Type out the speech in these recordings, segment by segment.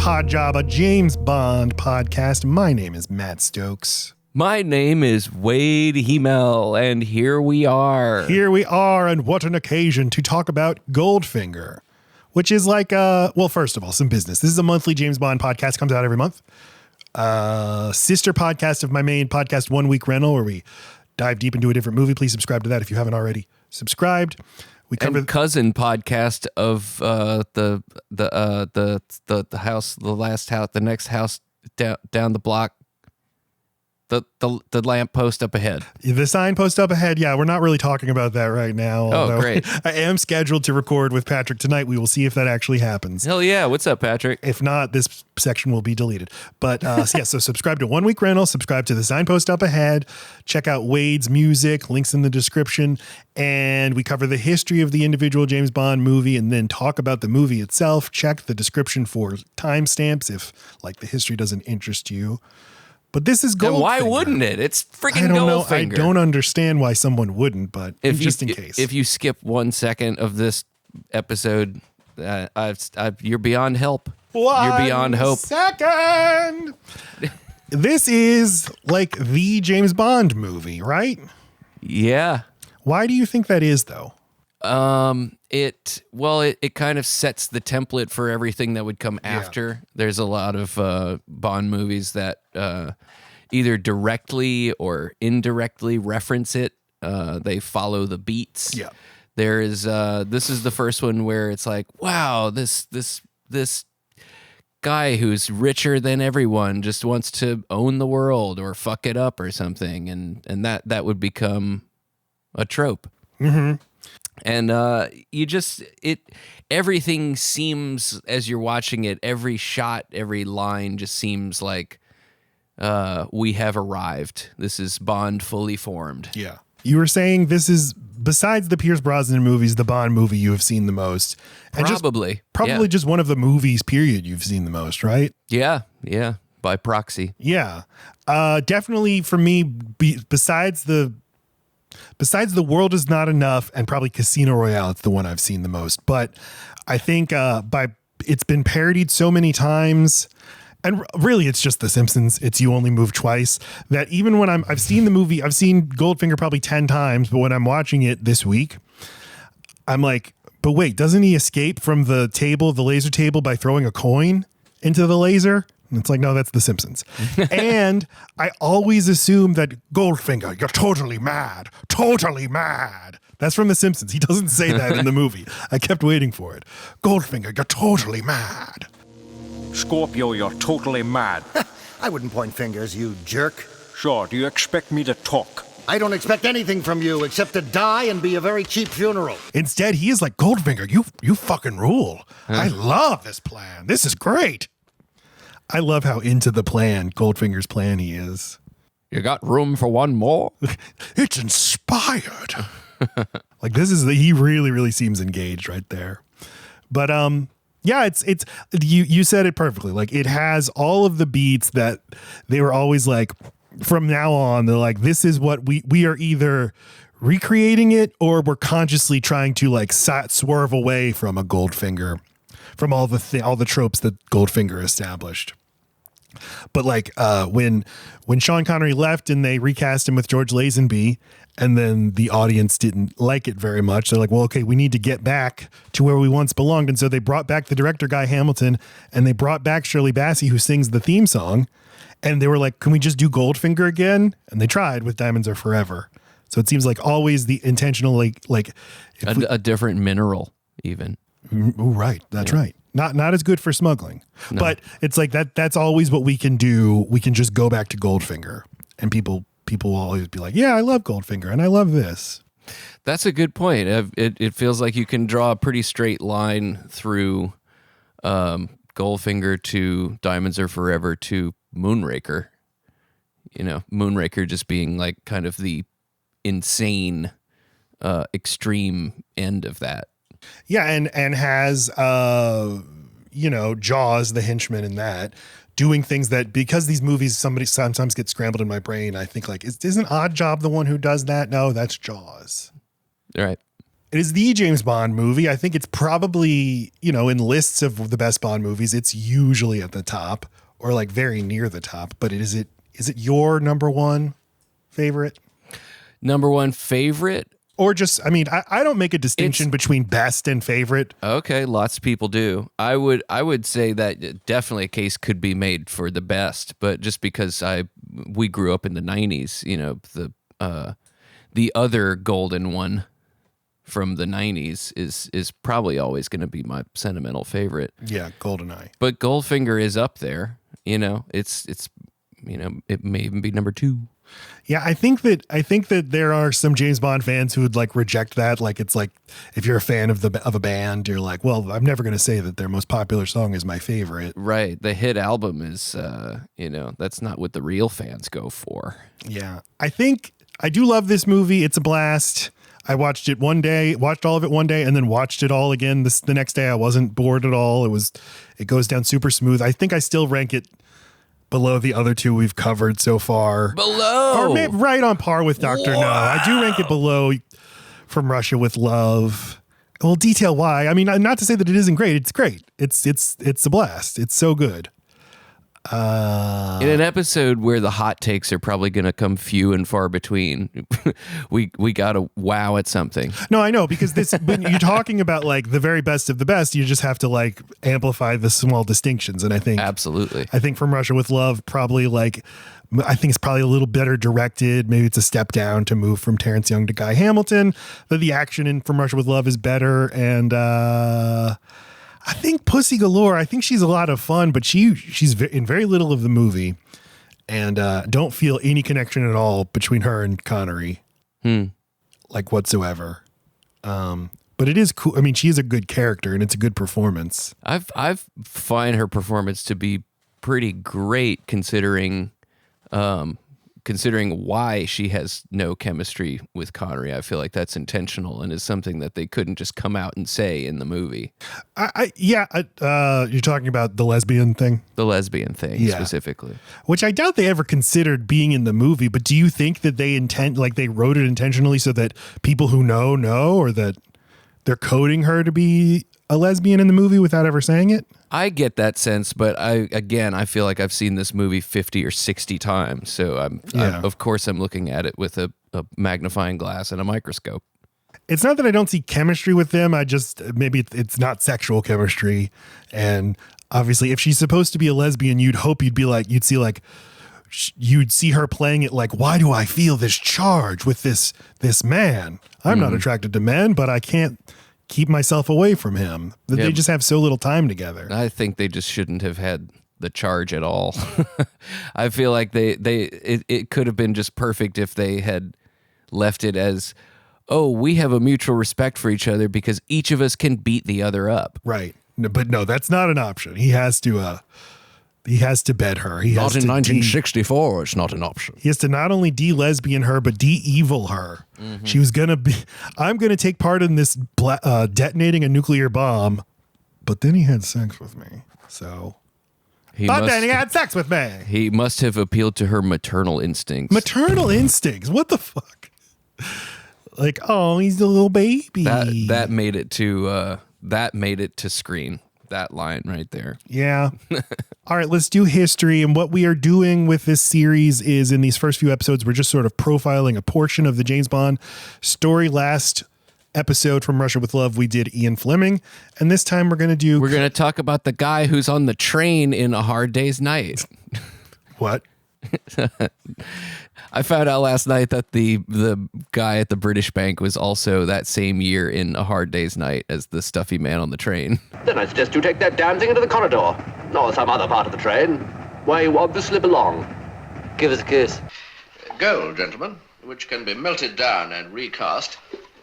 Pod Job, a James Bond podcast. My name is Matt Stokes. My name is Wade Hemel, and here we are. Here we are, and what an occasion to talk about Goldfinger, which is like, well, first of all, some business. This is a monthly James Bond podcast, comes out every month. Sister podcast of my main podcast, 1 Week Rental, where we dive deep into a different movie. Please subscribe to that if you haven't already subscribed. We cover and cousin podcast of the house, the last house, the next house down the block. The lamp post up ahead. The signpost up ahead. Yeah, we're not really talking about that right now. Oh, great. I am scheduled to record with Patrick tonight. We will see if that actually happens. Hell yeah. What's up, Patrick? If not, this section will be deleted. But so subscribe to 1 Week Rental, subscribe to the signpost up ahead, check out Wade's music, links in the description, and we cover the history of the individual James Bond movie and then talk about the movie itself. Check the description for timestamps if like the history doesn't interest you. But this is Goldfinger. And why wouldn't it? It's freaking I don't know. Goldfinger. I don't understand why someone wouldn't, but just in case. If you skip 1 second of this episode, you're beyond help. You're beyond hope. Second. This is like the James Bond movie, right? Yeah. Why do you think that is, though? It kind of sets the template for everything that would come after. Yeah. There's a lot of Bond movies that either directly or indirectly reference it. They follow the beats. Yeah. There is this is the first one where it's like, wow, this guy who's richer than everyone just wants to own the world or fuck it up or something, and that would become a trope. Mm-hmm. And everything seems, as you're watching it, every shot, every line just seems like we have arrived. This is Bond fully formed. Yeah. You were saying this is, besides the Pierce Brosnan movies, the Bond movie you have seen the most. And probably just one of the movies, period, you've seen the most, right? Yeah. By proxy. Yeah. Definitely for me, besides the World Is Not Enough and probably Casino Royale, it's the one I've seen the most. But I think it's been parodied so many times, and really it's just The Simpsons. It's You Only Move Twice, that even when I've seen the movie, I've seen Goldfinger probably 10 times, but when I'm watching it this week, I'm like, but wait, doesn't he escape from the laser table by throwing a coin into the laser? And it's like, no, that's The Simpsons. And I always assume that Goldfinger, you're totally mad. Totally mad. That's from The Simpsons. He doesn't say that in the movie. I kept waiting for it. Goldfinger, you're totally mad. Scorpio, you're totally mad. I wouldn't point fingers, you jerk. Sure, do you expect me to talk? I don't expect anything from you except to die and be a very cheap funeral. Instead, he is like, Goldfinger, you fucking rule. I love this plan. This is great. I love how into the plan, Goldfinger's plan, he is. You got room for one more? It's inspired. Like he really, really seems engaged right there. But yeah, it's you said it perfectly. Like it has all of the beats that they were always like, from now on, they're like, this is what we are either recreating it or we're consciously trying to like swerve away from a Goldfinger. From all the tropes that Goldfinger established. But like when Sean Connery left and they recast him with George Lazenby, and then the audience didn't like it very much, they're like, well, okay, we need to get back to where we once belonged. And so they brought back the director, Guy Hamilton, and they brought back Shirley Bassey, who sings the theme song. And they were like, can we just do Goldfinger again? And they tried with Diamonds Are Forever. So it seems like always the intentional, like a different mineral even. Oh, right. That's right. Not as good for smuggling, but it's like that's always what we can do. We can just go back to Goldfinger, and people will always be like, yeah, I love Goldfinger and I love this. That's a good point. It feels like you can draw a pretty straight line through Goldfinger to Diamonds Are Forever to Moonraker. You know, Moonraker just being like kind of the insane extreme end of that. Yeah, and has Jaws, the henchman in that, doing things that, because these movies sometimes get scrambled in my brain, I think like, isn't Odd Job the one who does that? No, that's Jaws. Right. It is the James Bond movie. I think it's probably, in lists of the best Bond movies, it's usually at the top or like very near the top. But is it your number one favorite? Number one favorite? Or just, I don't make a distinction between best and favorite. Okay, lots of people do. I would say that definitely a case could be made for the best, but just because we grew up in the 90s, the other golden one from the 90s is probably always going to be my sentimental favorite. Yeah, GoldenEye. But Goldfinger is up there. It's it may even be number 2. Yeah, I think that there are some James Bond fans who would like reject that. Like, it's like if you're a fan of a band, you're like, well, I'm never going to say that their most popular song is my favorite. Right. The hit album is, that's not what the real fans go for. Yeah, I do love this movie. It's a blast. I watched all of it one day, and then watched it all again the next day. I wasn't bored at all. It goes down super smooth. I think I still rank it below the other two we've covered so far. Below? Or maybe right on par with Dr. No. I do rank it below From Russia with Love. We'll detail why. Not to say that it isn't great. It's great. It's a blast. It's so good. In an episode where the hot takes are probably going to come few and far between, we got to wow at something. No, I know, because when you're talking about like the very best of the best, you just have to like amplify the small distinctions. And I think absolutely, From Russia with Love probably I think it's probably a little better directed. Maybe it's a step down to move from Terrence Young to Guy Hamilton. But the action in From Russia with Love is better. And I think Pussy Galore, I think she's a lot of fun, but she's in very little of the movie, and don't feel any connection at all between her and Connery, like whatsoever. But it is cool. She is a good character, and it's a good performance. I find her performance to be pretty great considering why she has no chemistry with Connery. I feel like that's intentional and is something that they couldn't just come out and say in the movie. You're talking about the lesbian thing? The lesbian thing, specifically. Which I doubt they ever considered being in the movie, but do you think that they wrote it intentionally so that people who know, or that they're coding her to be a lesbian in the movie without ever saying it? I get that sense, but I feel like I've seen this movie 50 or 60 times. So I'm of course I'm looking at it with a magnifying glass and a microscope. It's not that I don't see chemistry with them. Maybe it's not sexual chemistry. And obviously if she's supposed to be a lesbian, you'd see her playing it like, why do I feel this charge with this man? I'm not attracted to men, but I can't keep myself away from him. They just have so little time together. I think they just shouldn't have had the charge at all. I feel like it could have been just perfect if they had left it as, oh, we have a mutual respect for each other because each of us can beat the other up. Right. No, but no, that's not an option. He has to bed her. Not in 1964, it's not an option. He has to not only de-lesbian her, but de-evil her. Mm-hmm. She was I'm going to take part in this detonating a nuclear bomb, but then he had sex with me. So, then he had sex with me. He must have appealed to her maternal instincts. Maternal instincts? What the fuck? Like, oh, he's a little baby. That made it to screen. That line right there. Yeah. All right, let's do history. And what we are doing with this series is in these first few episodes, we're just sort of profiling a portion of the James Bond story. Last episode From Russia with Love, we did Ian Fleming. And this time we're going to talk about the guy who's on the train in A Hard Day's Night. What? I found out last night that the guy at the British Bank was also that same year in A Hard Day's Night as the stuffy man on the train. Then I suggest you take that damn thing into the corridor, or some other part of the train, where you obviously belong. Give us a kiss. Gold, gentlemen, which can be melted down and recast,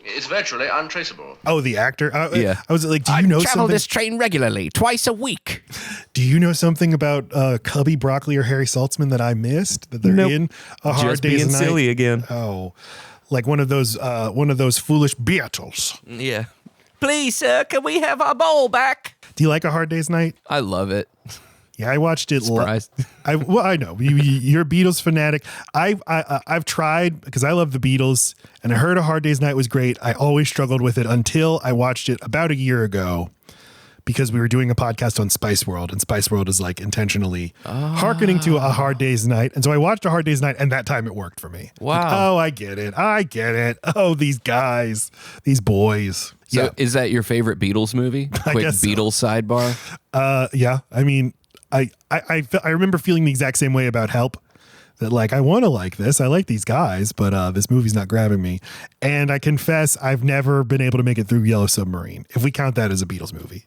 is virtually untraceable. Oh, the actor? Yeah. I was like, do you know something? I travel this train regularly, twice a week. Do you know something about Cubby Broccoli or Harry Saltzman that I missed? That they're in A Hard Day's Night? Just being silly again. Oh, like one of those foolish Beatles. Yeah. Please, sir, can we have our bowl back? Do you like A Hard Day's Night? I love it. Yeah, I watched it. Surprised. I know you're a Beatles fanatic. I've tried because I love the Beatles, and I heard A Hard Day's Night was great. I always struggled with it until I watched it about a year ago because we were doing a podcast on Spice World, and Spice World is like intentionally hearkening to A Hard Day's Night. And so I watched A Hard Day's Night, and that time it worked for me. Wow. Like, oh, I get it. Oh, these guys, these boys. So is that your favorite Beatles movie? Quick Beatles sidebar. Yeah. I mean, I remember feeling the exact same way about Help, that like, I want to like this. I like these guys, but this movie's not grabbing me. And I confess, I've never been able to make it through Yellow Submarine, if we count that as a Beatles movie.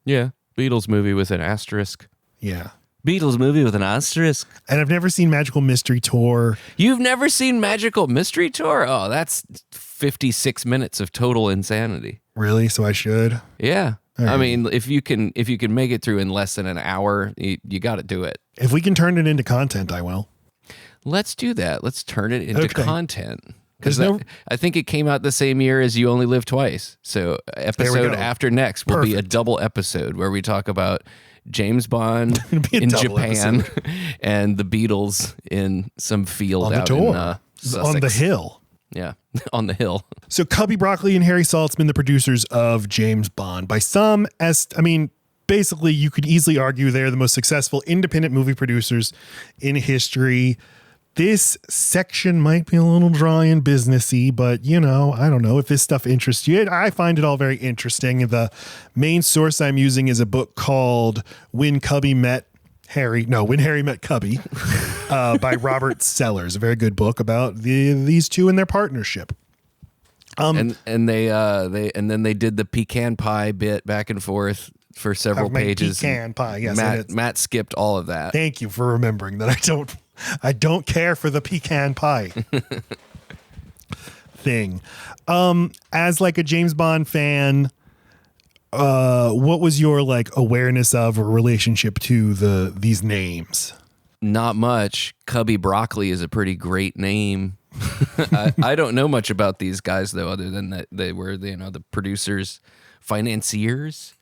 Yeah. Beatles movie with an asterisk. Yeah. Beatles movie with an asterisk. And I've never seen Magical Mystery Tour. You've never seen Magical Mystery Tour? Oh, that's 56 minutes of total insanity. Really? So I should? Yeah. All right. I mean, if you can make it through in less than an hour, you got to do it. If we can turn it into content, I will. Let's do that. Let's turn it into Okay. content. Because There's I think it came out the same year as You Only Live Twice. So episode go. after next will be a Perfect. double episode where we talk about James Bond be a in double Japan episode. and the Beatles in some field On the out tour. in Sussex. On the hill. Yeah, on the hill. So Cubby Broccoli and Harry Saltzman, the producers of James Bond, by some, basically you could easily argue they're the most successful independent movie producers in history. This section might be a little dry and businessy, but I don't know if this stuff interests you. I find it all very interesting. The main source I'm using is a book called When Harry Met Cubby by Robert Sellers, a very good book about these two and their partnership. And then they did the pecan pie bit back and forth for several pages. Pecan pie, yes. Matt skipped all of that. Thank you for remembering that. I don't care for the pecan pie thing. As like a James Bond fan, what was your like awareness of or relationship to these names? Not much. Cubby Broccoli is a pretty great name. I don't know much about these guys though, other than that they were the producers, financiers.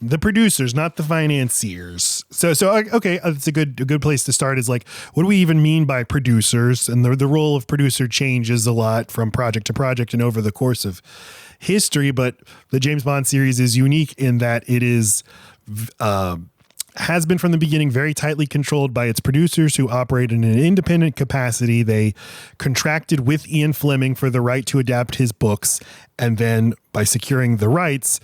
The producers, not the financiers. So okay, it's a good place to start. Is like, what do we even mean by producers? And the role of producer changes a lot from project to project and over the course of history. But the James Bond series is unique in that it is has been from the beginning very tightly controlled by its producers, who operate in an independent capacity. They contracted with Ian Fleming for the right to adapt his books, and then by securing the rights,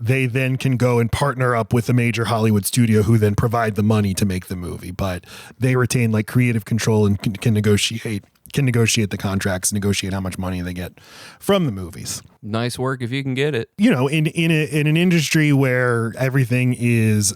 they then can go and partner up with a major Hollywood studio who then provide the money to make the movie. But they retain like creative control and can negotiate the contracts, negotiate how much money they get from the movies. Nice work if you can get it. In an industry where everything is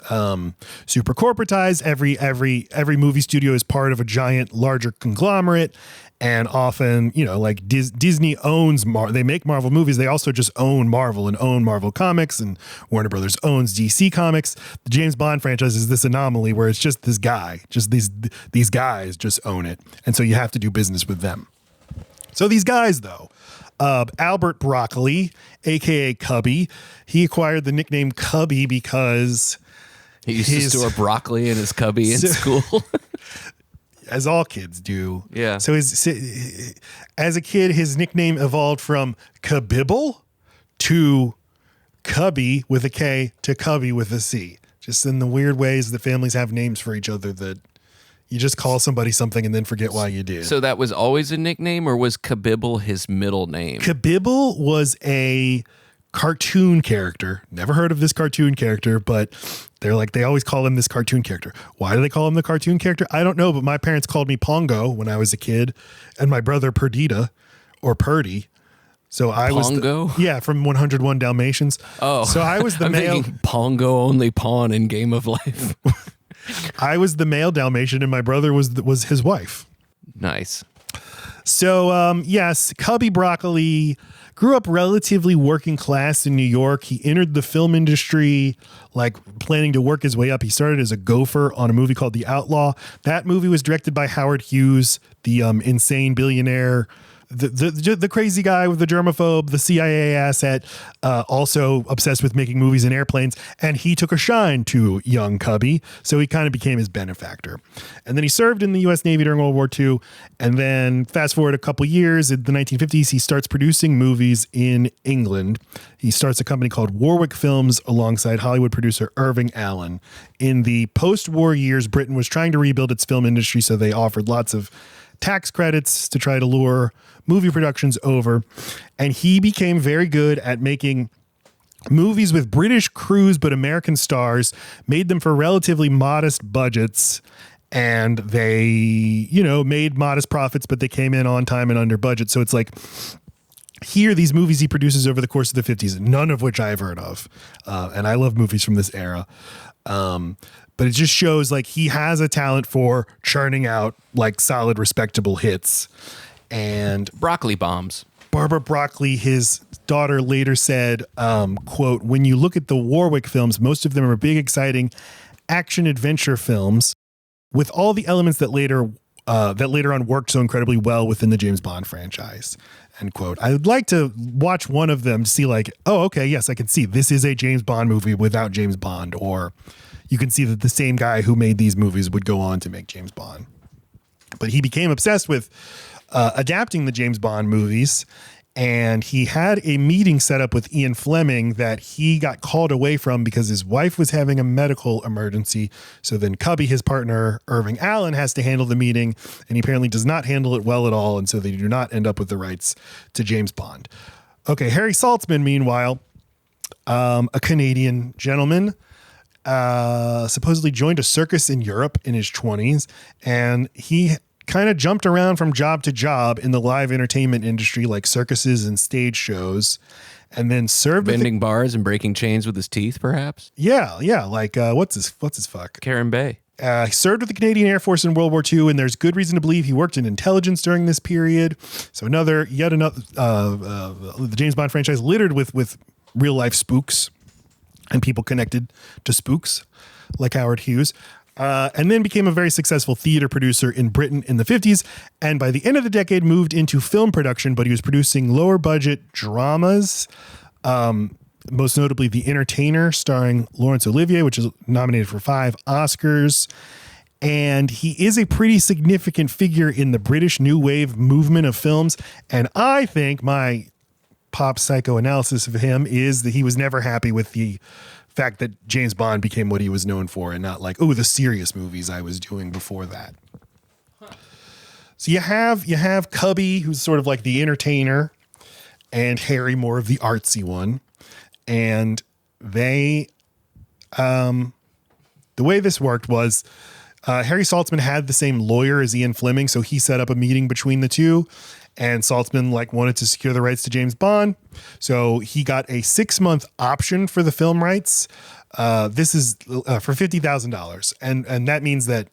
super corporatized, every movie studio is part of a giant, larger conglomerate. And often, like Disney owns they make Marvel movies. They also just own Marvel and own Marvel Comics, and Warner Brothers owns DC Comics. The James Bond franchise is this anomaly where it's just this guy, just these guys just own it. And so you have to do business with them. So these guys, though, Albert Broccoli, a.k.a. Cubby, he acquired the nickname Cubby because he used to store broccoli in his cubby in school. As all kids do. Yeah. So as a kid, his nickname evolved from Kabibble to Cubby with a K to Cubby with a C. Just in the weird ways that families have names for each other that you just call somebody something and then forget why you did. So that was always a nickname, or was Kabibble his middle name? Kabibble was a cartoon character. Never heard of this cartoon character, but they always call him this cartoon character. Why do they call him the cartoon character? I don't know, but my parents called me Pongo when I was a kid, and my brother Perdita or Purdy. So I Pongo? was from 101 Dalmatians. Oh, so I was the I'm male thinking Pongo, only pawn in Game of Life. I was the male Dalmatian, and my brother was his wife. Nice. So yes, Cubby Broccoli grew up relatively working class in New York. He entered the film industry like planning to work his way up. He started as a gopher on a movie called The Outlaw. That movie was directed by Howard Hughes, the insane billionaire the crazy guy with the germaphobe, the CIA asset, also obsessed with making movies in airplanes. And he took a shine to young Cubby. So he kind of became his benefactor. And then he served in the U.S. Navy during World War II. And then fast forward a couple years, in the 1950s, he starts producing movies in England. He starts a company called Warwick Films alongside Hollywood producer Irving Allen. In the post-war years, Britain was trying to rebuild its film industry, so they offered lots of tax credits to try to lure movie productions over. And he became very good at making movies with British crews but American stars, made them for relatively modest budgets. And they, made modest profits, but they came in on time and under budget. So it's like, here, these movies he produces over the course of the 50s, none of which I've heard of. And I love movies from this era. But it just shows like he has a talent for churning out like solid, respectable hits. And Broccoli bombs. Barbara Broccoli, his daughter, later said, quote, "When you look at the Warwick films, most of them are big, exciting action adventure films with all the elements that later on worked so incredibly well within the James Bond franchise." End quote. I would like to watch one of them to see like, oh, okay, yes, I can see this is a James Bond movie without James Bond, or you can see that the same guy who made these movies would go on to make James Bond. But he became obsessed with adapting the James Bond movies, and he had a meeting set up with Ian Fleming that he got called away from because his wife was having a medical emergency. So then Cubby, his partner, Irving Allen, has to handle the meeting, and he apparently does not handle it well at all, and so they do not end up with the rights to James Bond. Okay, Harry Saltzman, meanwhile, a Canadian gentleman, supposedly joined a circus in Europe in his 20s, and he kind of jumped around from job to job in the live entertainment industry, like circuses and stage shows, and then served bending bars and breaking chains with his teeth, perhaps. Yeah, like what's his fuck? Karen Bay. He served with the Canadian Air Force in World War II, and there's good reason to believe he worked in intelligence during this period. So yet another, the James Bond franchise littered with real life spooks and people connected to spooks, like Howard Hughes. And then became a very successful theater producer in Britain in the 50s. And by the end of the decade, moved into film production, but he was producing lower budget dramas, most notably The Entertainer, starring Laurence Olivier, which is nominated for 5 Oscars. And he is a pretty significant figure in the British New Wave movement of films. And I think my pop psychoanalysis of him is that he was never happy with the fact that James Bond became what he was known for and not like, oh, the serious movies I was doing before that. So you have Cubby, who's sort of like the entertainer, and Harry, more of the artsy one. And they, the way this worked was Harry Saltzman had the same lawyer as Ian Fleming, so he set up a meeting between the two. And Saltzman wanted to secure the rights to James Bond. So he got a 6-month option for the film rights. This is for $50,000. And that means that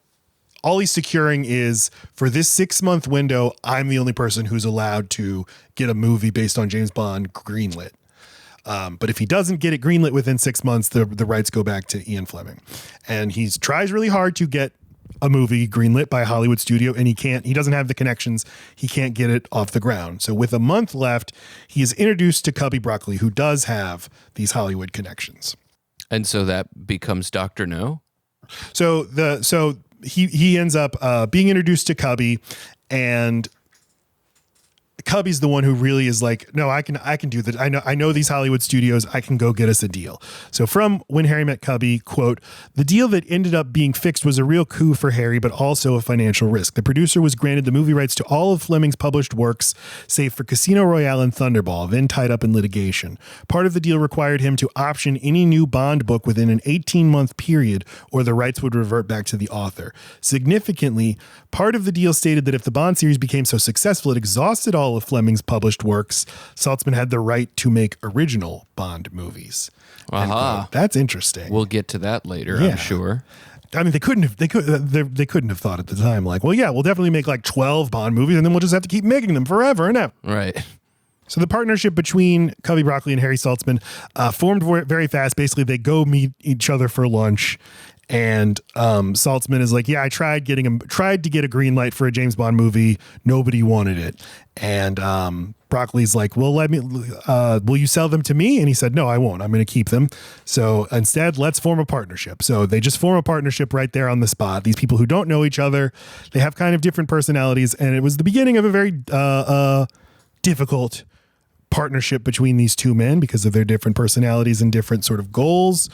all he's securing is for this 6-month window, I'm the only person who's allowed to get a movie based on James Bond greenlit. But if he doesn't get it greenlit within 6 months, the rights go back to Ian Fleming. And he tries really hard to get a movie greenlit by a Hollywood studio, and he doesn't have the connections. He can't get it off the ground. So with a month left, he is introduced to Cubby Broccoli, who does have these Hollywood connections. And so that becomes Dr. No? So he ends up being introduced to Cubby, and Cubby's the one who really is like, no, I can do that. I know these Hollywood studios. I can go get us a deal. So from When Harry Met Cubby, quote, "The deal that ended up being fixed was a real coup for Harry, but also a financial risk. The producer was granted the movie rights to all of Fleming's published works, save for Casino Royale and Thunderball, then tied up in litigation. Part of the deal required him to option any new Bond book within an 18-month period, or the rights would revert back to the author. Significantly, part of the deal stated that if the Bond series became so successful it exhausted all of Fleming's published works, Saltzman had the right to make original Bond movies." That's interesting. We'll get to that later, Yeah. I'm sure. I mean, they couldn't have thought at the time like, well, yeah, we'll definitely make like 12 Bond movies, and then we'll just have to keep making them forever and ever. Right. So the partnership between Cubby Broccoli and Harry Saltzman formed very fast. Basically, they go meet each other for lunch, And Saltzman is like, yeah, I tried to get a green light for a James Bond movie. Nobody wanted it. And Broccoli's like, well, will you sell them to me? And he said, no, I won't. I'm going to keep them. So instead, let's form a partnership. So they just form a partnership right there on the spot. These people who don't know each other, they have kind of different personalities. And it was the beginning of a very difficult partnership between these two men because of their different personalities and different sort of goals.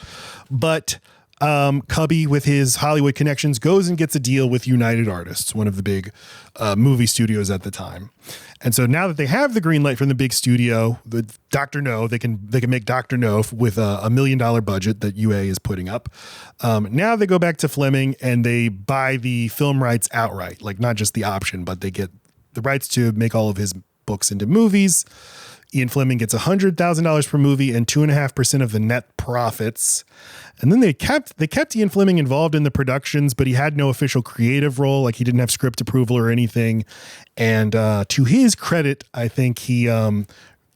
But Cubby, with his Hollywood connections, goes and gets a deal with United Artists, one of the big movie studios at the time. And so now that they have the green light from the big studio, the Dr. No, they can make Dr. No with a $1 million budget that UA is putting up. Now they go back to Fleming and they buy the film rights outright, like not just the option, but they get the rights to make all of his books into movies. Ian Fleming gets $100,000 per movie and 2.5% of the net profits. And then they kept Ian Fleming involved in the productions, but he had no official creative role. Like he didn't have script approval or anything. And to his credit, I think he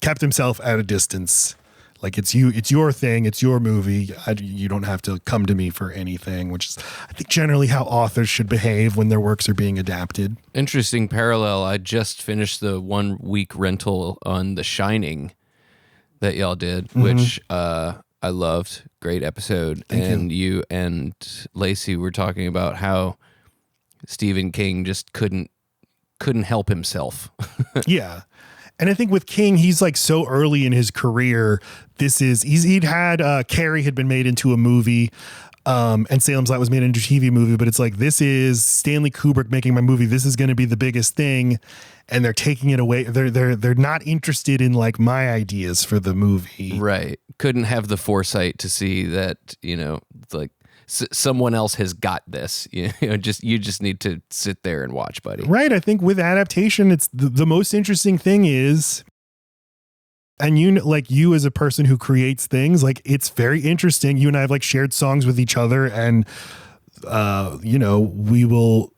kept himself at a distance. Like it's your thing, it's your movie. You don't have to come to me for anything, which is, I think, generally how authors should behave when their works are being adapted. Interesting parallel. I just finished the 1 week rental on The Shining that y'all did, which I loved. Great episode. Thank you and Laci were talking about how Stephen King just couldn't help himself. Yeah. And I think with King, he's like so early in his career. He'd had Carrie had been made into a movie, and Salem's Lot was made into a TV movie. But it's like, this is Stanley Kubrick making my movie. This is going to be the biggest thing, and they're taking it away. They're not interested in like my ideas for the movie. Right. Couldn't have the foresight to see that, like someone else has got this. You just need to sit there and watch, buddy. Right. I think with adaptation, it's the most interesting thing is, and you as a person who creates things, like it's very interesting. You and I have like shared songs with each other, and we will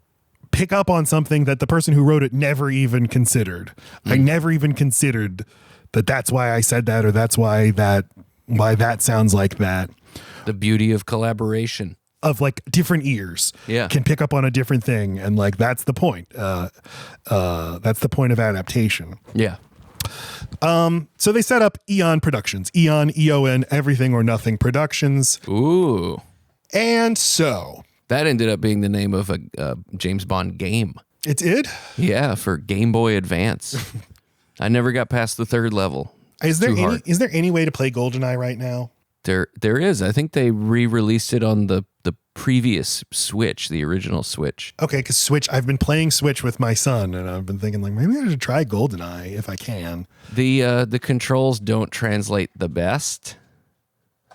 pick up on something that the person who wrote it never even considered. I never even considered that that's why I said that, or that's why that sounds like that. The beauty of collaboration. Of like different ears can pick up on a different thing. And like, that's the point. That's the point of adaptation. Yeah. So they set up Eon Productions, EON, Everything or Nothing Productions. Ooh. And so that ended up being the name of a James Bond game. It did? Yeah, for Game Boy Advance. I never got past the 3rd level. Is there any way to play GoldenEye right now? There is. I think they re-released it on the previous Switch, the original Switch. Okay, because Switch, I've been playing Switch with my son, and I've been thinking like maybe I should try GoldenEye if I can. The controls don't translate the best.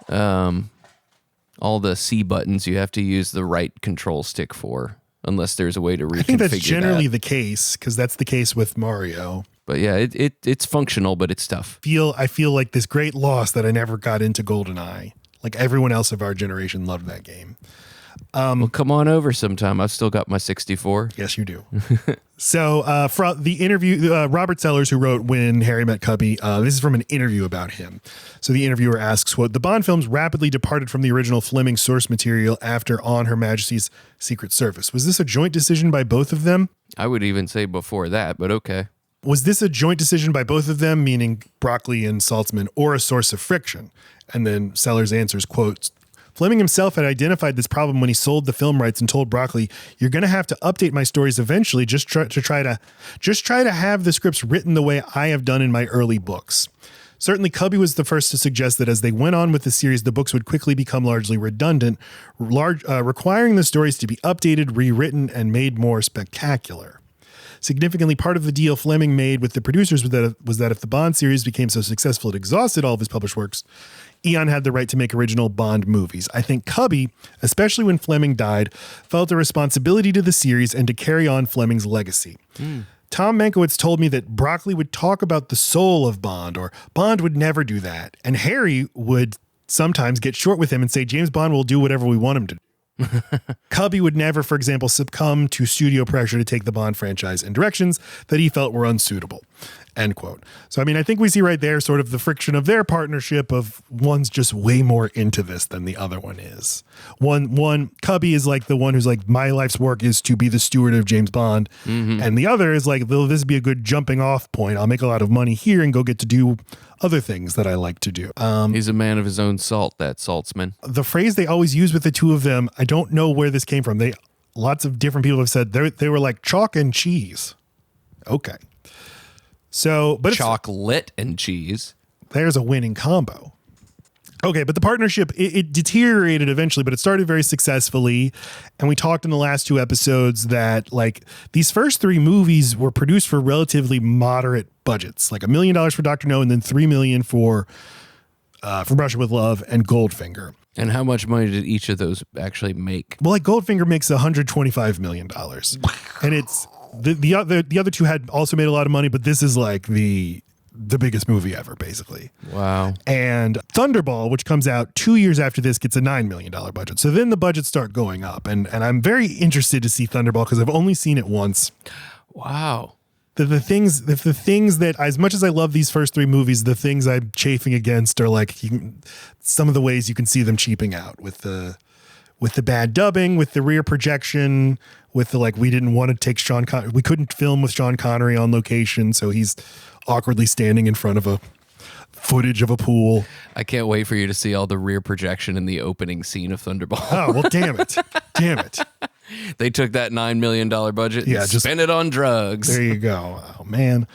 All the C buttons you have to use the right control stick for, unless there's a way to reconfigure. I think that's generally the case, because that's the case with Mario. But yeah, it's functional, but it's tough. I feel like this great loss that I never got into GoldenEye. Like everyone else of our generation loved that game. Well, come on over sometime. I've still got my 64. Yes, you do. So from the interview, Robert Sellers, who wrote When Harry Met Cubby, this is from an interview about him. So the interviewer asks, quote, the Bond films rapidly departed from the original Fleming source material after On Her Majesty's Secret Service. Was this a joint decision by both of them? I would even say before that, but okay. Was this a joint decision by both of them, meaning Broccoli and Saltzman, or a source of friction? And then Sellers answers, quote, Fleming himself had identified this problem when he sold the film rights and told Broccoli, you're going to have to update my stories eventually. Just try to have the scripts written the way I have done in my early books. Certainly, Cubby was the first to suggest that as they went on with the series, the books would quickly become largely redundant, requiring the stories to be updated, rewritten, and made more spectacular. Significantly, part of the deal Fleming made with the producers was that if the Bond series became so successful it exhausted all of his published works, Eon had the right to make original Bond movies. I think Cubby, especially when Fleming died, felt a responsibility to the series and to carry on Fleming's legacy. Tom Mankiewicz told me that Broccoli would talk about the soul of Bond, or Bond would never do that. And Harry would sometimes get short with him and say, James Bond will do whatever we want him to do. Cubby would never, for example, succumb to studio pressure to take the Bond franchise in directions that he felt were unsuitable. End quote. So, I mean, I think we see right there sort of the friction of their partnership of one's just way more into this than the other one is. One Cubby is like the one who's like, my life's work is to be the steward of James Bond. And the other is like, will this be a good jumping off point? I'll make a lot of money here and go get to do other things that I like to do. He's a man of his own salt, that Saltzman. The phrase they always use with the two of them, I don't know where this came from. Lots of different people have said they were like chalk and cheese. Okay. So, but chocolate and cheese. There's a winning combo. Okay, but the partnership, it deteriorated eventually, but it started very successfully. And we talked in the last 2 episodes that like these first 3 movies were produced for relatively moderate budgets, like $1 million for Dr. No and then $3 million for Russia with Love and Goldfinger. And how much money did each of those actually make? Well, like Goldfinger makes $125 million. And it's the other 2 had also made a lot of money, but this is like the biggest movie ever, basically. Wow. And Thunderball, which comes out 2 years after this, gets a $9 million budget. So then the budgets start going up. And I'm very interested to see Thunderball because I've only seen it once. Wow. The things that, as much as I love these first 3 movies, the things I'm chafing against are like some of the ways you can see them cheaping out with the bad dubbing, with the rear projection, with the like we didn't want to take we couldn't film with Sean Connery on location, so he's awkwardly standing in front of a footage of a pool. I can't wait for you to see all the rear projection in the opening scene of Thunderball. Oh, well, damn it. Damn it. They took that $9 million budget and just spent it on drugs. There you go. Oh, man.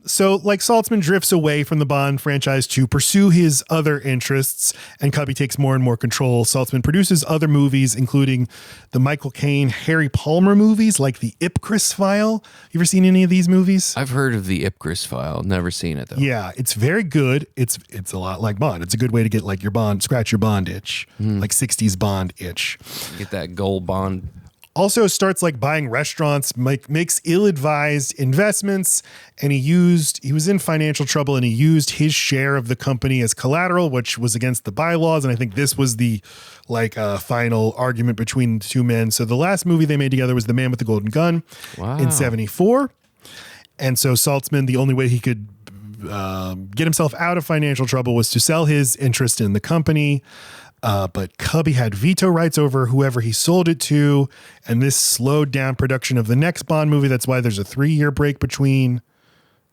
So like Saltzman drifts away from the Bond franchise to pursue his other interests, and Cubby takes more and more control. Saltzman produces other movies, including the Michael Caine, Harry Palmer movies, like the Ipcris File. You ever seen any of these movies? I've heard of the Ipcris File. Never seen it though. Yeah, it's very good. It's a lot like Bond. It's a good way to get like scratch your Bond itch, like 60s Bond itch. Get that gold Bond. Also starts like buying restaurants, makes ill-advised investments, and he was in financial trouble, and he used his share of the company as collateral, which was against the bylaws. And I think this was the final argument between the 2 men. So the last movie they made together was The Man with the Golden Gun in 1974. And so Saltzman, the only way he could get himself out of financial trouble was to sell his interest in the company. But Cubby had veto rights over whoever he sold it to, and this slowed down production of the next Bond movie. That's why there's a 3-year break between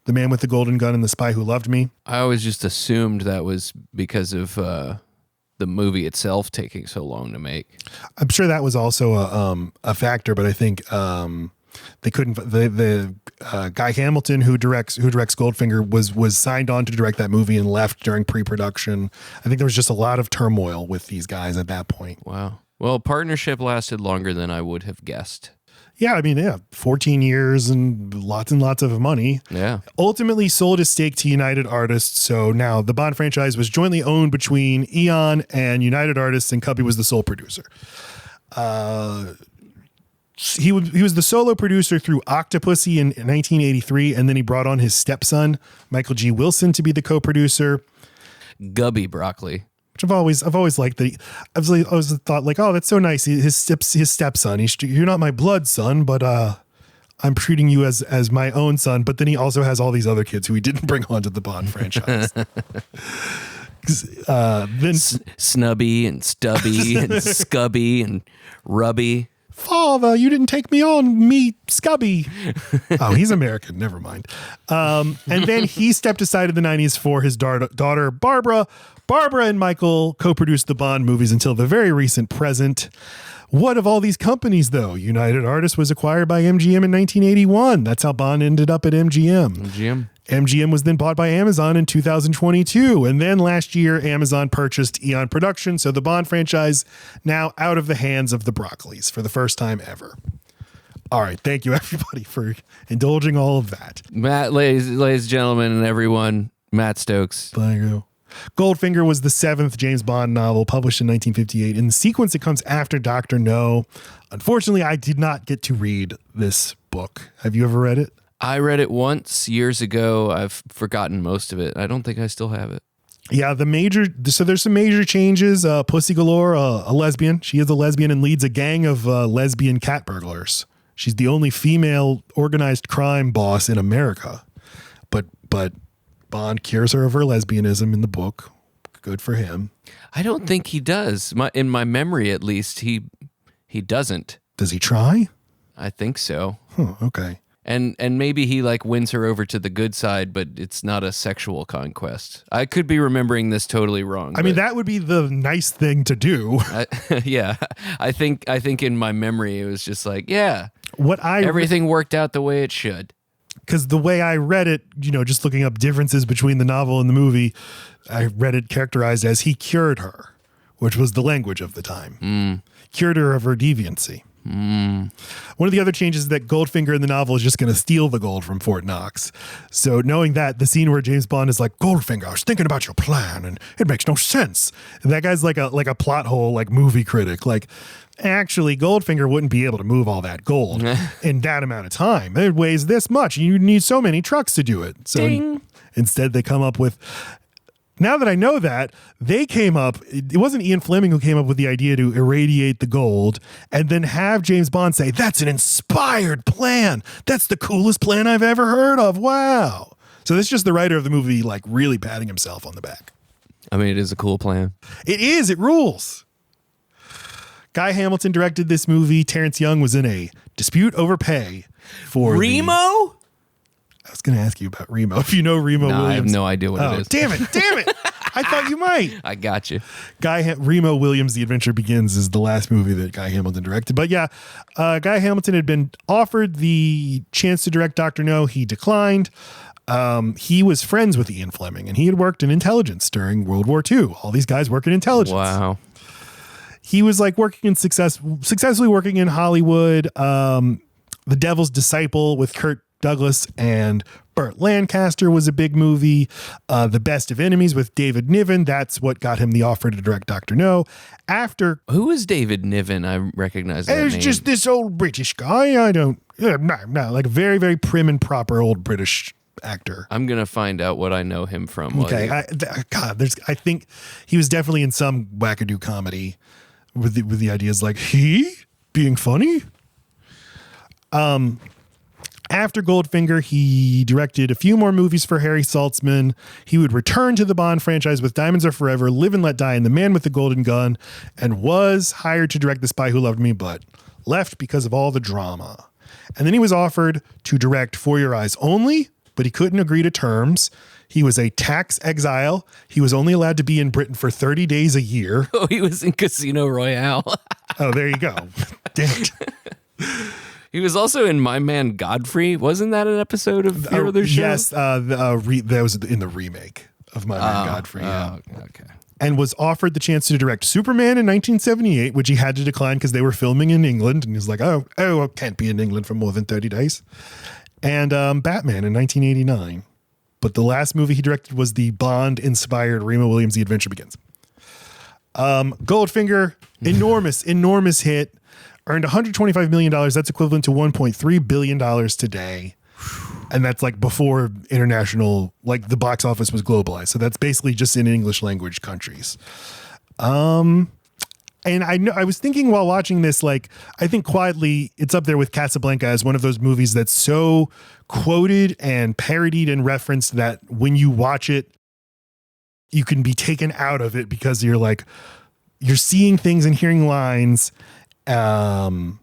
The Man with the Golden Gun and The Spy Who Loved Me. I always just assumed that was because of the movie itself taking so long to make. I'm sure that was also a factor, but I think they couldn't. The Guy Hamilton, who directs Goldfinger, was signed on to direct that movie and left during pre-production. I think there was just a lot of turmoil with these guys at that point. Wow. Well, partnership lasted longer than I would have guessed. Yeah, I mean, 14 years and lots of money. Yeah. Ultimately sold his stake to United Artists. So now the Bond franchise was jointly owned between Eon and United Artists, and Cubby was the sole producer. He was the solo producer through Octopussy in 1983, and then he brought on his stepson, Michael G. Wilson, to be the co-producer. Cubby Broccoli. Which I've always liked that. I always thought like, oh, that's so nice. His stepson. You're not my blood son, but I'm treating you as my own son. But then he also has all these other kids who he didn't bring onto the Bond franchise. Then Snubby and Stubby and Scubby and Rubby. Father, you didn't take me on, me Scubby. Oh, he's American. Never mind. And then he stepped aside in the 90s for his daughter, Barbara. Barbara and Michael co-produced the Bond movies until the very recent present. What of all these companies, though? United Artists was acquired by MGM in 1981. That's how Bond ended up at MGM. MGM was then bought by Amazon in 2022. And then last year, Amazon purchased Eon Productions. So the Bond franchise now out of the hands of the Broccolis for the first time ever. All right. Thank you, everybody, for indulging all of that. Matt, ladies and gentlemen, and everyone, Matt Stokes. Thank you. Goldfinger was the 7th James Bond novel published in 1958. In the sequence, it comes after Dr. No. Unfortunately, I did not get to read this book. Have you ever read it? I read it once years ago. I've forgotten most of it. I don't think I still have it. Yeah, there's some major changes. Pussy Galore, a lesbian. She is a lesbian and leads a gang of lesbian cat burglars. She's the only female organized crime boss in America. but Bond cures her of her lesbianism in the book. Good for him. I don't think he does. In my memory, at least, he doesn't. Does he try? I think so. Huh, okay. And maybe he like wins her over to the good side, but it's not a sexual conquest. I could be remembering this totally wrong. I mean, that would be the nice thing to do. Yeah, I think in my memory it was just like, yeah, everything worked out the way it should. Because the way I read it, just looking up differences between the novel and the movie, I read it characterized as he cured her, which was the language of the time. Cured her of her deviancy. One of the other changes is that Goldfinger in the novel is just going to steal the gold from Fort Knox. So knowing that, the scene where James Bond is like, Goldfinger, I was thinking about your plan and it makes no sense. And that guy's like a plot hole, like movie critic. Like, actually, Goldfinger wouldn't be able to move all that gold in that amount of time. It weighs this much. You need so many trucks to do it. So instead they come up with... Now that I know that, they came up, it wasn't Ian Fleming who came up with the idea to irradiate the gold and then have James Bond say, that's an inspired plan. That's the coolest plan I've ever heard of. Wow. So that's just the writer of the movie, like really patting himself on the back. I mean, it is a cool plan. It is. It rules. Guy Hamilton directed this movie. Terrence Young was in a dispute over pay for Remo? I was going to ask you about Remo. If you know Remo Williams. I have no idea what it is. Damn it. I thought you might. I got you. Remo Williams' The Adventure Begins is the last movie that Guy Hamilton directed. But yeah, Guy Hamilton had been offered the chance to direct Dr. No. He declined. He was friends with Ian Fleming, and he had worked in intelligence during World War II. All these guys work in intelligence. Wow. He was like successfully working in Hollywood. The Devil's Disciple with Kirk Douglas and Burt Lancaster was a big movie. The Best of Enemies with David Niven. That's what got him the offer to direct Dr. No. Who is David Niven? I recognize that It's name. just this old British guy. No, like a very, very prim and proper old British actor. I'm going to find out what I know him from. Okay. I think he was definitely in some wackadoo comedy with the ideas like he being funny. After Goldfinger, he directed a few more movies for Harry Saltzman. He would return to the Bond franchise with Diamonds Are Forever, Live and Let Die, and The Man with the Golden Gun, and was hired to direct The Spy Who Loved Me, but left because of all the drama. And then he was offered to direct For Your Eyes Only, but he couldn't agree to terms. He was a tax exile. He was only allowed to be in Britain for 30 days a year. Oh, he was in Casino Royale. Oh, there you go. Damn it. He was also in My Man Godfrey. Wasn't that an episode of your other show? Yes, that was in the remake of My Man Godfrey. Yeah. Okay. And was offered the chance to direct Superman in 1978, which he had to decline because they were filming in England. And he was like, I can't be in England for more than 30 days. And Batman in 1989. But the last movie he directed was the Bond-inspired Remo Williams' The Adventure Begins. Goldfinger, enormous hit. Earned $125 million. That's equivalent to $1.3 billion today. And that's like before international, like the box office was globalized. So that's basically just in English language countries. And I was thinking while watching this, like, I think quietly it's up there with Casablanca as one of those movies that's so quoted and parodied and referenced that when you watch it, you can be taken out of it because you're seeing things and hearing lines and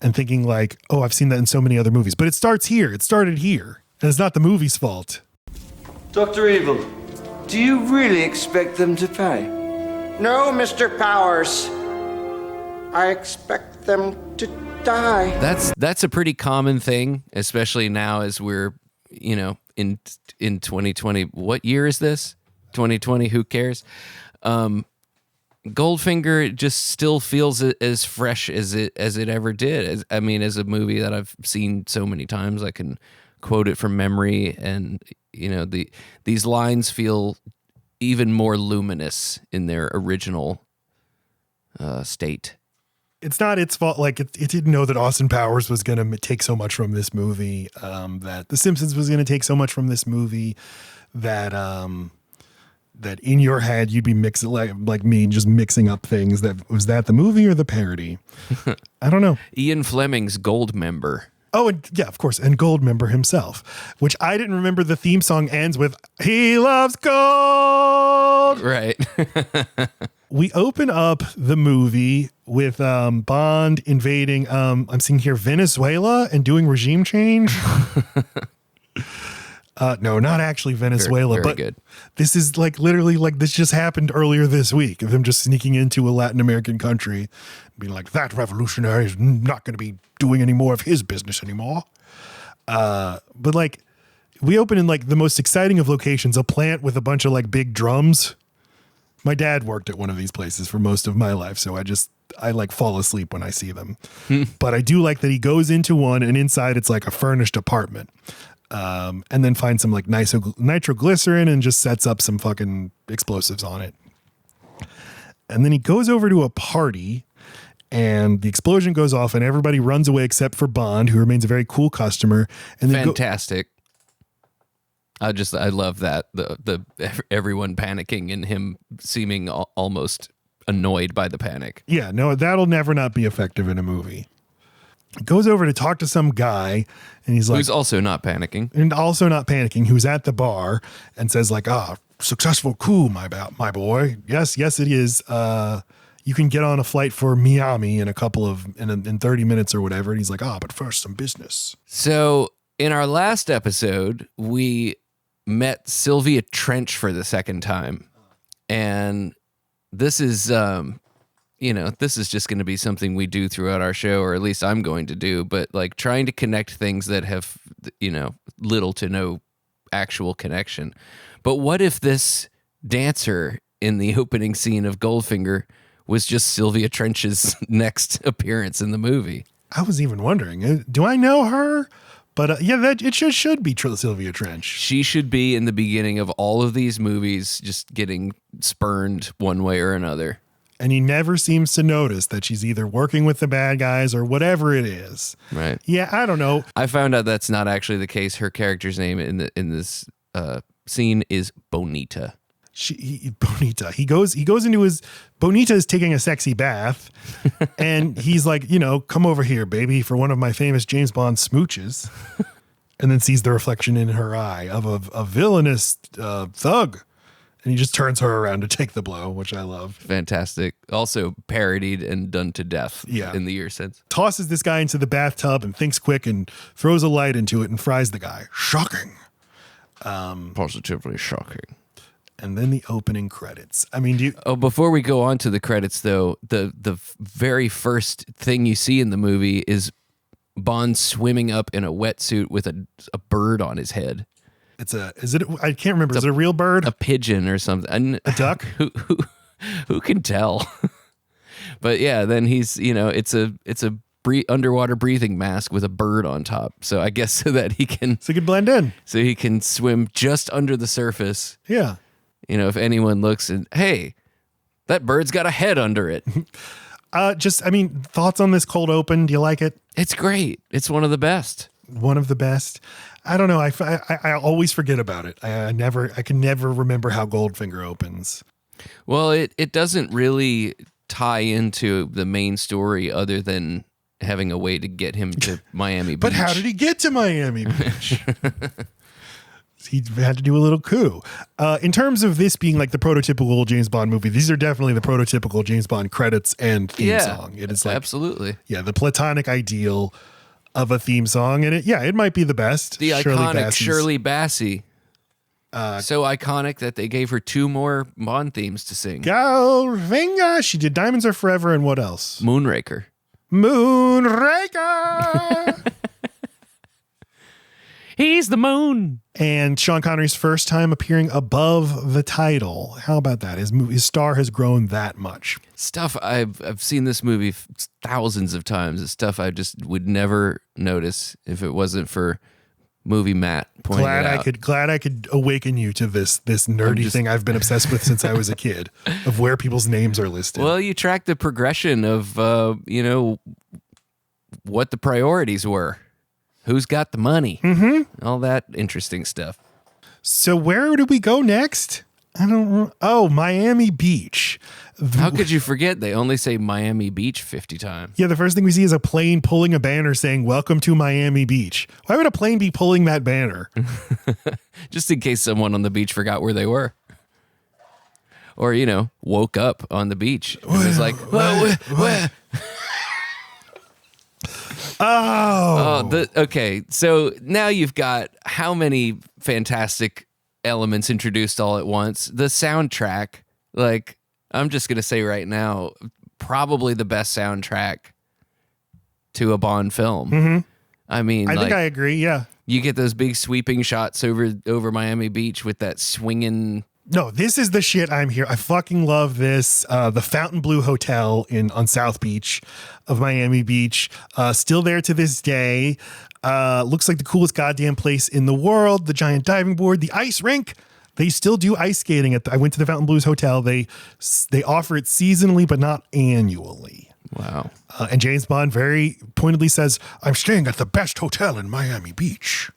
thinking like, oh, I've seen that in so many other movies. But it starts here. It started here. And it's not the movie's fault. Dr. Evil, do you really expect them to pay? No, Mr. Powers. I expect them to die. That's a pretty common thing, especially now as we're, in 2020. What year is this? 2020, who cares? Goldfinger just still feels as fresh as it ever did. As a movie that I've seen so many times, I can quote it from memory, and these lines feel even more luminous in their original state. It's not its fault. Like it didn't know that Austin Powers was going to take so much from this movie, that The Simpsons was going to take so much from this movie, that in your head you'd be mixing like me, just mixing up things. Was that the movie or the parody? I don't know. Ian Fleming's Gold Member. Oh, and yeah, of course. And Goldmember himself, which I didn't remember the theme song ends with, "He loves gold." Right. We open up the movie with Bond invading, I'm seeing here, Venezuela and doing regime change. No, not actually Venezuela, very but good. This is like literally like this just happened earlier this week of them just sneaking into a Latin American country, being like, that revolutionary is not going to be doing any more of his business anymore. But like we open in like the most exciting of locations, a plant with a bunch of like big drums. My dad worked at one of these places for most of my life, so I like fall asleep when I see them. But I do like that he goes into one and inside it's like a furnished apartment. And then finds some like nitroglycerin and just sets up some fucking explosives on it. And then he goes over to a party and the explosion goes off and everybody runs away except for Bond, who remains a very cool customer. And then Fantastic. I love that the everyone panicking and him seeming almost annoyed by the panic. Yeah, no, that'll never not be effective in a movie. Goes over to talk to some guy and he's like, who's also not panicking, who's at the bar and says like, successful coup, my boy. Yes, it is. You can get on a flight for Miami in in 30 minutes or whatever. And he's like, but first some business. So in our last episode, we met Sylvia Trench for the second time. And this is, this is just going to be something we do throughout our show, or at least I'm going to do, but like trying to connect things that have, little to no actual connection. But what if this dancer in the opening scene of Goldfinger was just Sylvia Trench's next appearance in the movie? I was even wondering, do I know her? But that it should be Sylvia Trench. She should be in the beginning of all of these movies, just getting spurned one way or another. And he never seems to notice that she's either working with the bad guys or whatever it is. Right. Yeah, I don't know. I found out that's not actually the case. Her character's name in this scene is Bonita. Bonita. He goes into his Bonita is taking a sexy bath, and he's like, come over here, baby, for one of my famous James Bond smooches, and then sees the reflection in her eye of a villainous thug. And he just turns her around to take the blow, which I love. Fantastic. Also parodied and done to death in the year since. Tosses this guy into the bathtub and thinks quick and throws a light into it and fries the guy. Shocking. Positively shocking. And then the opening credits. I mean, before we go on to the credits, though, the very first thing you see in the movie is Bond swimming up in a wetsuit with a bird on his head. I can't remember. Is it a real bird? A pigeon or something. A duck? Who can tell? But yeah, then he's, it's a underwater breathing mask with a bird on top. So I guess so he can blend in. So he can swim just under the surface. Yeah. If anyone looks and, hey, that bird's got a head under it. Thoughts on this cold open? Do you like it? It's great. It's one of the best. One of the best. I don't know. I always forget about it. I can never remember how Goldfinger opens. Well, it doesn't really tie into the main story other than having a way to get him to Miami Beach. But how did he get to Miami Beach? He had to do a little coup. In terms of this being like the prototypical James Bond movie, these are definitely the prototypical James Bond credits and theme song. It is like, absolutely. Yeah, the platonic ideal of a theme song. And it might be the best. The iconic Shirley Bassey. So iconic that they gave her 2 more Bond themes to sing. Goldfinger. She did Diamonds Are Forever and what else? Moonraker. He's the moon. And Sean Connery's first time appearing above the title. How about that? His star has grown that much. Stuff I've seen this movie thousands of times. It's stuff I just would never notice if it wasn't for Movie Matt pointing it out. Glad I could awaken you to this nerdy thing I've been obsessed with since I was a kid, of where people's names are listed. Well, you track the progression of what the priorities were. Who's got the money? Mm-hmm. All that interesting stuff. So where do we go next? I don't know. Oh, Miami Beach. How could you forget? They only say Miami Beach 50 times. Yeah, the first thing we see is a plane pulling a banner saying, "Welcome to Miami Beach." Why would a plane be pulling that banner? Just in case someone on the beach forgot where they were. Or, woke up on the beach. It was like, where? Okay, so now you've got how many fantastic elements introduced all at once. The soundtrack, I'm just going to say right now, probably the best soundtrack to a Bond film. Mm-hmm. I mean, I think I agree, yeah. You get those big sweeping shots over Miami Beach with that swinging... No, this is the shit I'm here. I fucking love this. The Fontainebleau Hotel on South Beach of Miami Beach. Still there to this day. Looks like the coolest goddamn place in the world. The giant diving board, the ice rink. They still do ice skating. I went to the Fontainebleau Hotel. They offer it seasonally, but not annually. Wow. And James Bond very pointedly says, "I'm staying at the best hotel in Miami Beach."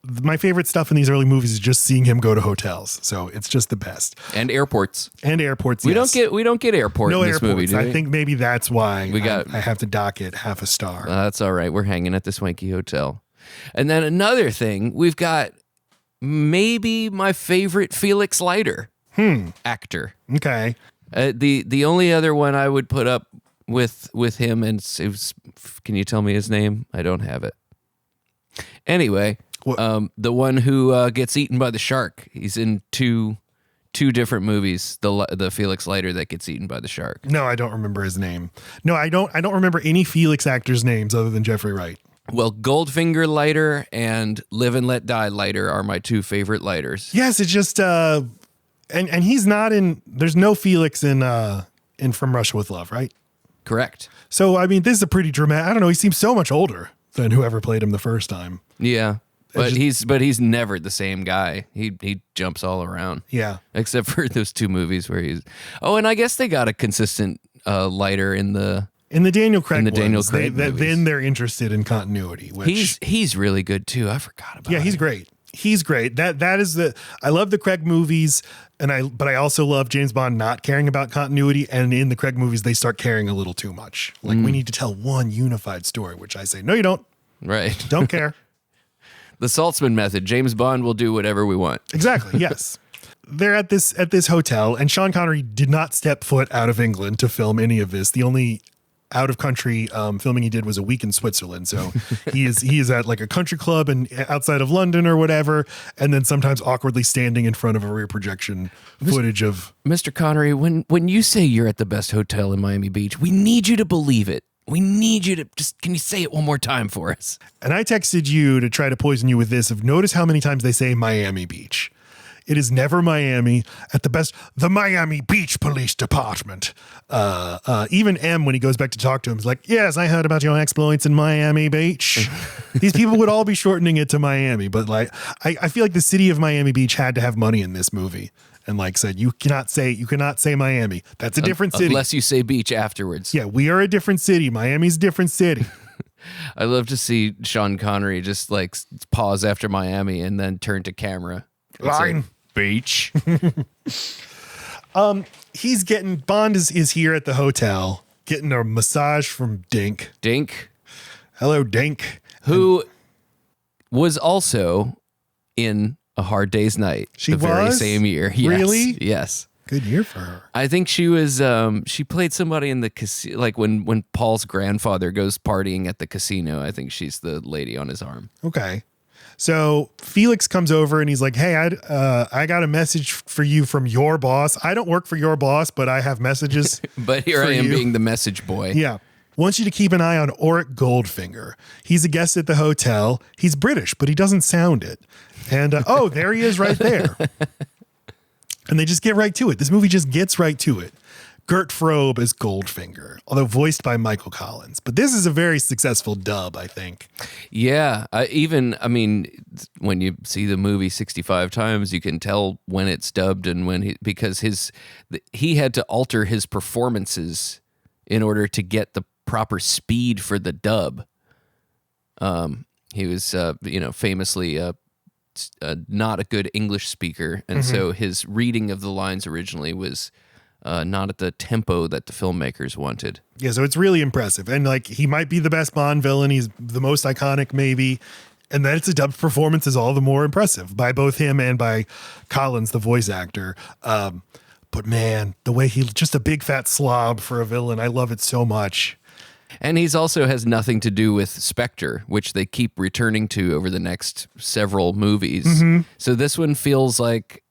My favorite stuff in these early movies is just seeing him go to hotels. So it's just the best. And airports. We don't get airport in this movie, do we? I think maybe that's why I have to dock it half a star. That's all right. We're hanging at the swanky hotel. And then another thing, we've got maybe my favorite Felix Leiter actor. Okay. The only other one I would put up with him, and it was, can you tell me his name? I don't have it. Anyway, the one who gets eaten by the shark. He's in two different movies. The Felix Leiter that gets eaten by the shark. No, I don't remember his name. No, I don't remember any Felix actors' names other than Jeffrey Wright. Well, Goldfinger Leiter and Live and Let Die Leiter are my two favorite Leiters. Yes, it's just and he's not in. There's no Felix in From Russia with Love, right? Correct. So I mean, this is a pretty dramatic. I don't know. He seems so much older than whoever played him the first time. Yeah. But he's never the same guy. He jumps all around. Yeah. Except for those two movies where he's... Oh, and I guess they got a consistent Leiter in the Daniel Craig ones. Daniel Craig then they're interested in continuity. Which he's really good too. I forgot about. Yeah, he's great. He's great. That is I love the Craig movies, but I also love James Bond not caring about continuity. And in the Craig movies, they start caring a little too much. Like we need to tell one unified story, which I say, no, you don't. Right. Don't care. The Saltzman method. James Bond will do whatever we want. Exactly. Yes. They're at this hotel, and Sean Connery did not step foot out of England to film any of this. The only out of country filming he did was a week in Switzerland. So he is at like a country club and outside of London or whatever, and then sometimes awkwardly standing in front of a rear projection footage of Mr. Connery. When you say you're at the best hotel in Miami Beach, we need you to believe it. We need you to can you say it one more time for us? And I texted you to try to poison you with this of notice how many times they say Miami Beach. It is never Miami. At the best, the Miami Beach Police Department. Even M, when he goes back to talk to him, is like, yes, I heard about your exploits in Miami Beach. These people would all be shortening it to Miami. But like, I feel like the city of Miami Beach had to have money in this movie. And like said, you cannot say Miami. That's a different city. Unless you say beach afterwards. Yeah, we are a different city. Miami's a different city. I love to see Sean Connery just like pause after Miami and then turn to camera. Line. Beach. Bond is here at the hotel getting a massage from Dink. Dink. Hello, Dink. Who was also in A Hard Day's Night the very same year. Yes. Really? Yes. Good year for her. I think she was she played somebody in the casino, like when Paul's grandfather goes partying at the casino. I think she's the lady on his arm. Okay. So Felix comes over and he's like, hey, I got a message for you from your boss. I don't work for your boss, but I have messages. But here I am being the message boy. Yeah. Wants you to keep an eye on Auric Goldfinger. He's a guest at the hotel. He's British, but he doesn't sound it. And oh, there he is right there. And they just get right to it. This movie just gets right to it. Gert Frobe is Goldfinger, although voiced by Michael Collins. But this is a very successful dub, I think. Yeah. When you see the movie 65 times, you can tell when it's dubbed and because he had to alter his performances in order to get the proper speed for the dub. He was, famously not a good English speaker. And so his reading of the lines originally was not at the tempo that the filmmakers wanted. Yeah, so it's really impressive. And like, he might be the best Bond villain. He's the most iconic, maybe. And that it's a dubbed performance is all the more impressive by both him and by Collins, the voice actor. But man, the way he's just a big fat slob for a villain. I love it so much. And he's also has nothing to do with Spectre, which they keep returning to over the next several movies. So this one feels like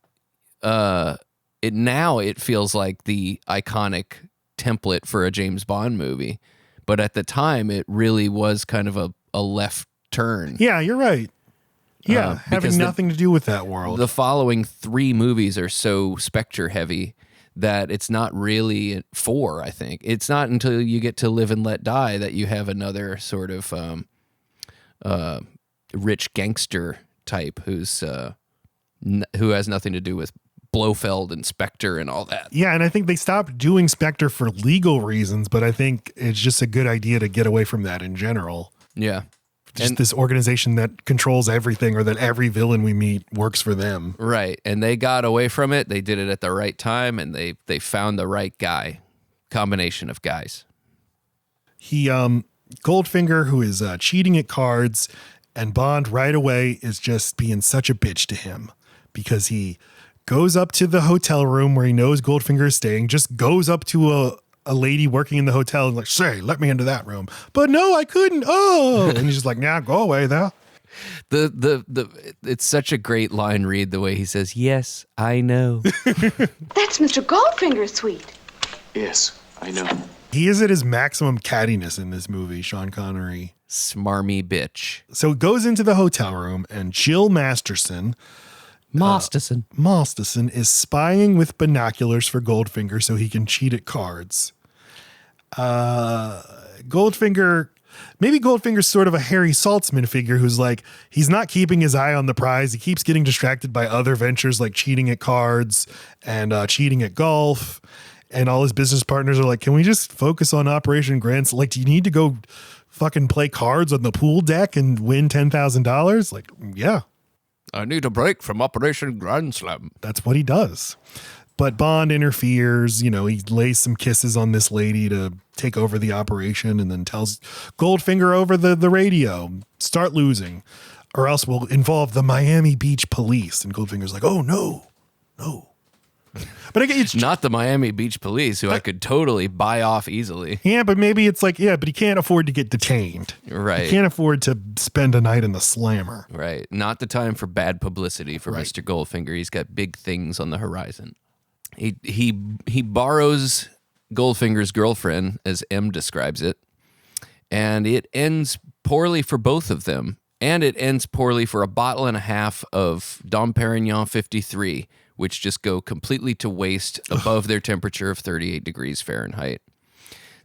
it feels like the iconic template for a James Bond movie. But at the time, it really was kind of a left turn. Yeah, you're right. Yeah, having nothing to do with that world. The following 3 movies are so Spectre heavy that it's not really 4, I think. It's not until you get to Live and Let Die that you have another sort of rich gangster type who has nothing to do with Blofeld and Spectre and all that. Yeah, and I think they stopped doing Spectre for legal reasons, but I think it's just a good idea to get away from that in general. Yeah. Just this organization that controls everything, or that every villain we meet works for them. Right. And they got away from it. They did it at the right time, and they found the right guy. Combination of guys. He, Goldfinger, who is cheating at cards, and Bond right away is just being such a bitch to him because he goes up to the hotel room where he knows Goldfinger is staying, just goes up to a lady working in the hotel and like, say, let me into that room. But no, I couldn't. Oh, and he's just like, nah, go away there. It's such a great line read, the way he says, yes, I know. That's Mr. Goldfinger's suite. Yes, I know. He is at his maximum cattiness in this movie, Sean Connery. Smarmy bitch. So he goes into the hotel room and Jill Masterson is spying with binoculars for Goldfinger so he can cheat at cards. Maybe Goldfinger's sort of a Harry Saltzman figure who's like, he's not keeping his eye on the prize. He keeps getting distracted by other ventures like cheating at cards and cheating at golf. And all his business partners are like, can we just focus on Operation Grand Slam? Like, do you need to go fucking play cards on the pool deck and win $10,000? Like, yeah. I need a break from Operation Grand Slam. That's what he does. But Bond interferes, he lays some kisses on this lady to take over the operation and then tells Goldfinger over the radio, start losing, or else we'll involve the Miami Beach police. And Goldfinger's like, oh, no. But again, it's not the Miami Beach police, who I could totally buy off easily. Yeah, but maybe it's like, but he can't afford to get detained. Right. He can't afford to spend a night in the slammer. Right. Not the time for bad publicity for Mr. Goldfinger. He's got big things on the horizon. He borrows Goldfinger's girlfriend, as M describes it, and it ends poorly for both of them. And it ends poorly for a bottle and a half of Dom Perignon 53, which just go completely to waste above their temperature of 38 degrees Fahrenheit.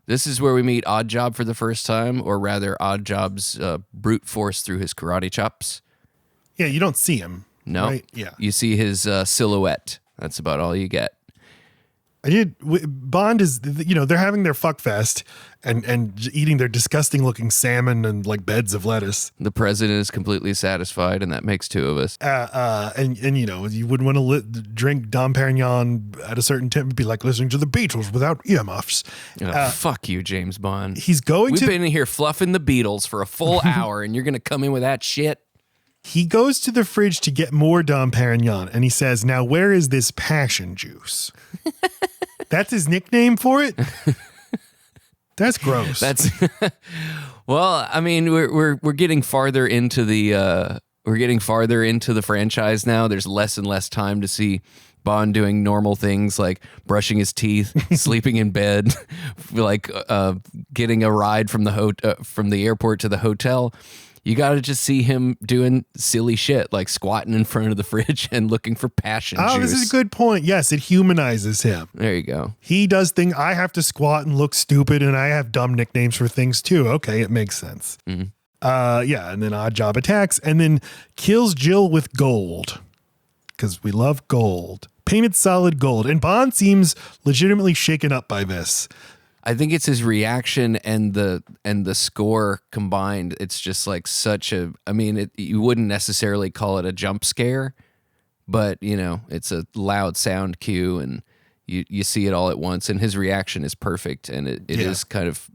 This is where we meet Oddjob for the first time, or rather Oddjob's brute force through his karate chops. Yeah, you don't see him. No. Right? Yeah. You see his silhouette. That's about all you get. Bond is, they're having their fuck fest and eating their disgusting looking salmon and like beds of lettuce. The president is completely satisfied, and that makes 2 of us. And you wouldn't want to drink Dom Perignon at a certain temp. It'd be like listening to the Beatles without earmuffs. Fuck you, James Bond. We've been in here fluffing the Beatles for a full hour, and you're going to come in with that shit? He goes to the fridge to get more Dom Perignon, and he says, now where is this passion juice? That's his nickname for it? That's gross. Well, I mean, we're getting farther into the franchise now. There's less and less time to see Bond doing normal things like brushing his teeth, sleeping in bed, like getting a ride from the airport to the hotel. You got to just see him doing silly shit, like squatting in front of the fridge and looking for passion juice. This is a good point. Yes, it humanizes him. There you go. He does things. I have to squat and look stupid, and I have dumb nicknames for things too. Okay, it makes sense. Mm-hmm. And then Oddjob attacks and then kills Jill with gold, because we love gold. Painted solid gold. And Bond seems legitimately shaken up by this. I think it's his reaction and the score combined. It's just like you wouldn't necessarily call it a jump scare, but it's a loud sound cue, and You see it all at once, and his reaction is perfect, and it is kind of,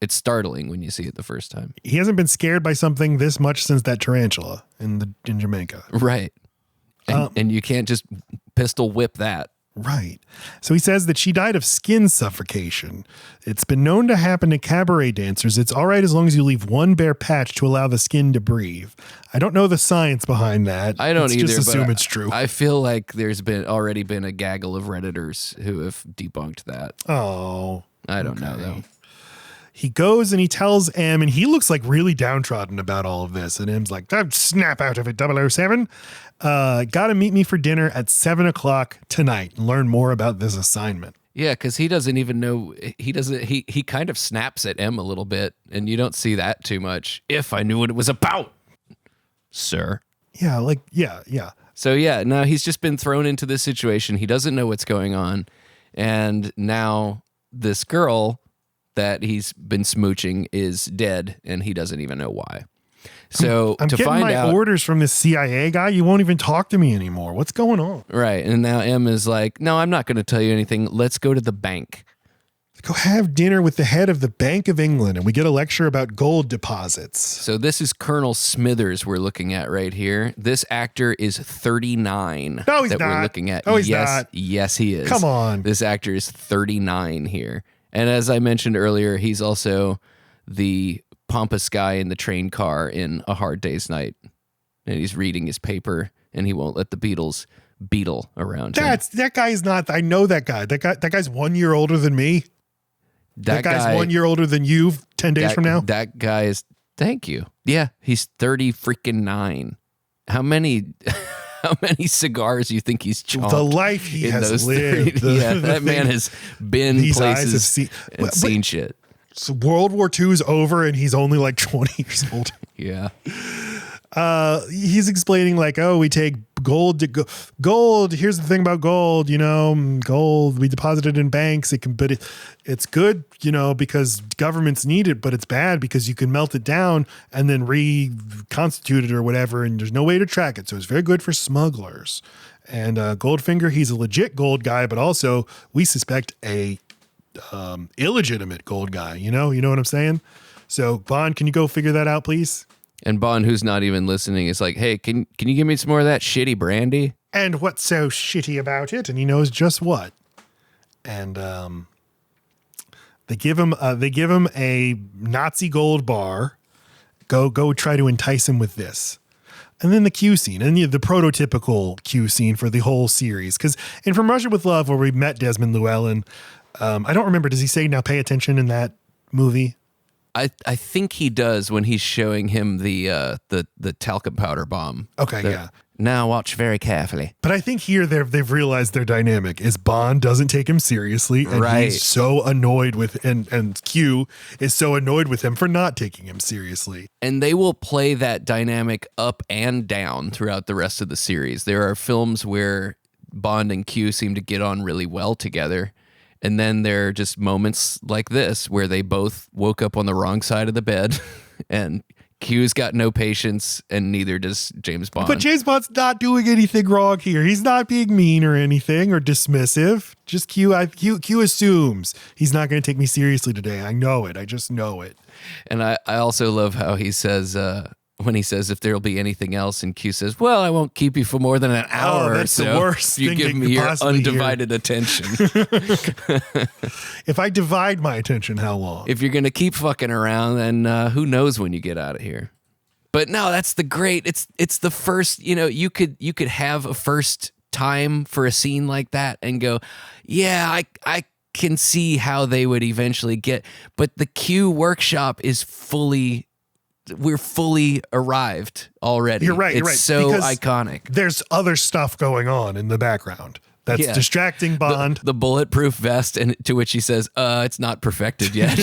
it's startling when you see it the first time. He hasn't been scared by something this much since that tarantula in Jamaica. Right. And you can't just pistol whip that. Right. So he says that she died of skin suffocation. It's been known to happen to cabaret dancers. It's all right as long as you leave one bare patch to allow the skin to breathe. I don't know the science behind that. I don't either. Just assume it's true. I feel like there's already been a gaggle of Redditors who have debunked that. Oh. I don't know though. He goes and he tells M, and he looks like really downtrodden about all of this. And M's like, snap out of it, 007. Gotta meet me for dinner at 7:00 tonight and learn more about this assignment. Yeah, because he doesn't even know. He kind of snaps at M a little bit, and you don't see that too much. If I knew what it was about, sir. Yeah, yeah. So yeah, now he's just been thrown into this situation. He doesn't know what's going on. And now this girl that he's been smooching is dead, and he doesn't even know why. So I'm to getting find my out orders from this CIA guy. You won't even talk to me anymore. What's going on? Right. And now M is like, no, I'm not going to tell you anything. Let's go to the bank. Go have dinner with the head of the Bank of England, and we get a lecture about gold deposits. So this is Colonel Smithers we're looking at right here. This actor is 39. No, he's that not. We're looking at. No, he's yes, not. Yes, he is. Come on. This actor is 39 here. And as I mentioned earlier, he's also the pompous guy in the train car in A Hard Day's Night. And he's reading his paper, and he won't let the Beatles beetle around him. That guy's not. I know that guy. That guy's 1 year older than me. That guy's 1 year older than you 10 days from now. That guy is, thank you. Yeah, he's 30 freaking 9. How many cigars do you think he's chomped? The life he has lived. That man has been these eyes places have seen shit. So World War II is over and he's only like 20 years old. Yeah. He's explaining like, oh, we take gold to gold. Here's the thing about gold, gold, we deposit it in banks. It's good, because governments need it, but it's bad because you can melt it down and then reconstitute it or whatever. And there's no way to track it. So it's very good for smugglers. And Goldfinger, he's a legit gold guy, but also we suspect a illegitimate gold guy. You know what I'm saying? So Bond, can you go figure that out, please? And Bond, who's not even listening, is like, hey, can you give me some more of that shitty brandy? And what's so shitty about it? And he knows just what. And they give him a Nazi gold bar. Go try to entice him with this. And then the Q scene, and the prototypical Q scene for the whole series. Because in From Russia with Love, where we met Desmond Llewellyn, I don't remember, does he say, now pay attention in that movie? I think he does when he's showing him the talcum powder bomb. Okay, yeah. Now watch very carefully. But I think here they've realized their dynamic is Bond doesn't take him seriously, and he's so annoyed with and Q is so annoyed with him for not taking him seriously. And they will play that dynamic up and down throughout the rest of the series. There are films where Bond and Q seem to get on really well together. And then there are just moments like this where they both woke up on the wrong side of the bed and Q's got no patience and neither does James Bond. But James Bond's not doing anything wrong here. He's not being mean or anything or dismissive. Just Q assumes he's not going to take me seriously today. I know it. I just know it. And I also love how he says, when he says if there'll be anything else, and Q says, well, I won't keep you for more than an hour that's or so. The worst if you thing give me your undivided attention. If I divide my attention, how long? If you're going to keep fucking around, then who knows when you get out of here. But no, that's the great, it's the first, you could have a first time for a scene like that and go, yeah, I can see how they would eventually get, but the Q workshop is we're fully arrived already. You're right. It's so iconic. There's other stuff going on in the background that's distracting Bond. The bulletproof vest, and to which he says, "It's not perfected yet."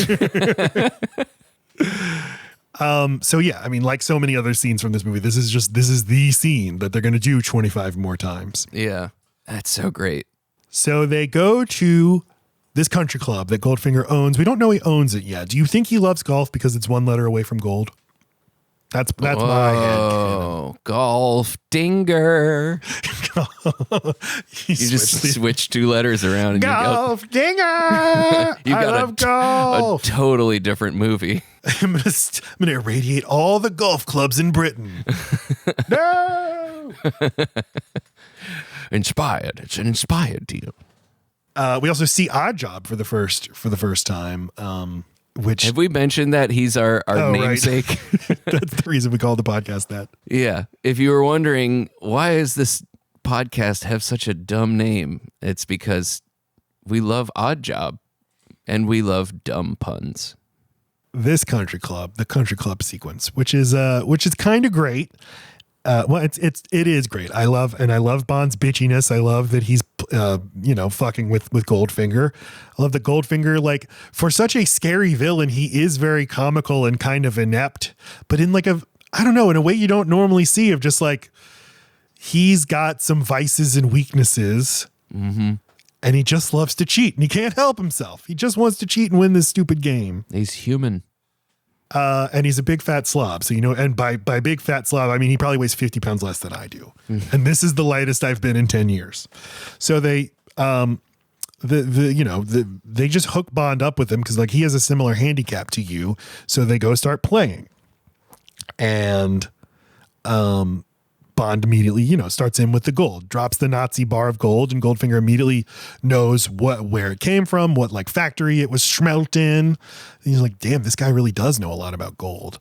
So yeah, I mean, like so many other scenes from this movie, this is the scene that they're going to do 25 more times. Yeah, that's so great. So they go to this country club that Goldfinger owns. We don't know he owns it yet. Do you think he loves golf because it's one letter away from gold? That's my head. Oh, Goldfinger. You just switch 2 letters around. And Goldfinger. You got love golf. a totally different movie. I'm gonna irradiate all the golf clubs in Britain. No. Inspired. It's an inspired deal. We also see Oddjob for the first time. Which have we mentioned that he's our namesake? Right. That's the reason we call the podcast that. Yeah. If you were wondering why is this podcast have such a dumb name, it's because we love Oddjob and we love dumb puns. This country club, the country club sequence, which is kind of great. Well, it is great. I love Bond's bitchiness. I love that he's, fucking with Goldfinger. I love that Goldfinger, like, for such a scary villain, he is very comical and kind of inept, but in like in a way you don't normally see, of just like, he's got some vices and weaknesses, and he just loves to cheat and he can't help himself. He just wants to cheat and win this stupid game. He's human. And he's a big fat slob. So, and by big fat slob, I mean, he probably weighs 50 pounds less than I do. And this is the lightest I've been in 10 years. So they, they just hook Bond up with him because like he has a similar handicap to you. So they go start playing, and, Bond immediately, starts in with the gold, drops the Nazi bar of gold, and Goldfinger immediately knows where it came from, what like factory it was smelt in. And he's like, damn, this guy really does know a lot about gold.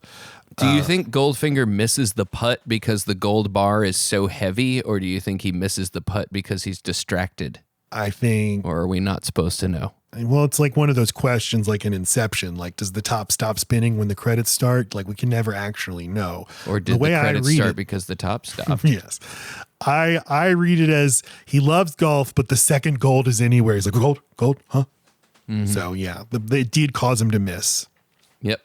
Do you think Goldfinger misses the putt because the gold bar is so heavy, or do you think he misses the putt because he's distracted? I think... Or are we not supposed to know? Well, it's like one of those questions like in Inception, like does the top stop spinning when the credits start? Like we can never actually know. Or did the credits start because the top stopped? Yes. I read it as he loves golf, but the second gold is anywhere. He's like, gold, huh? Mm-hmm. So yeah, it did cause him to miss. Yep.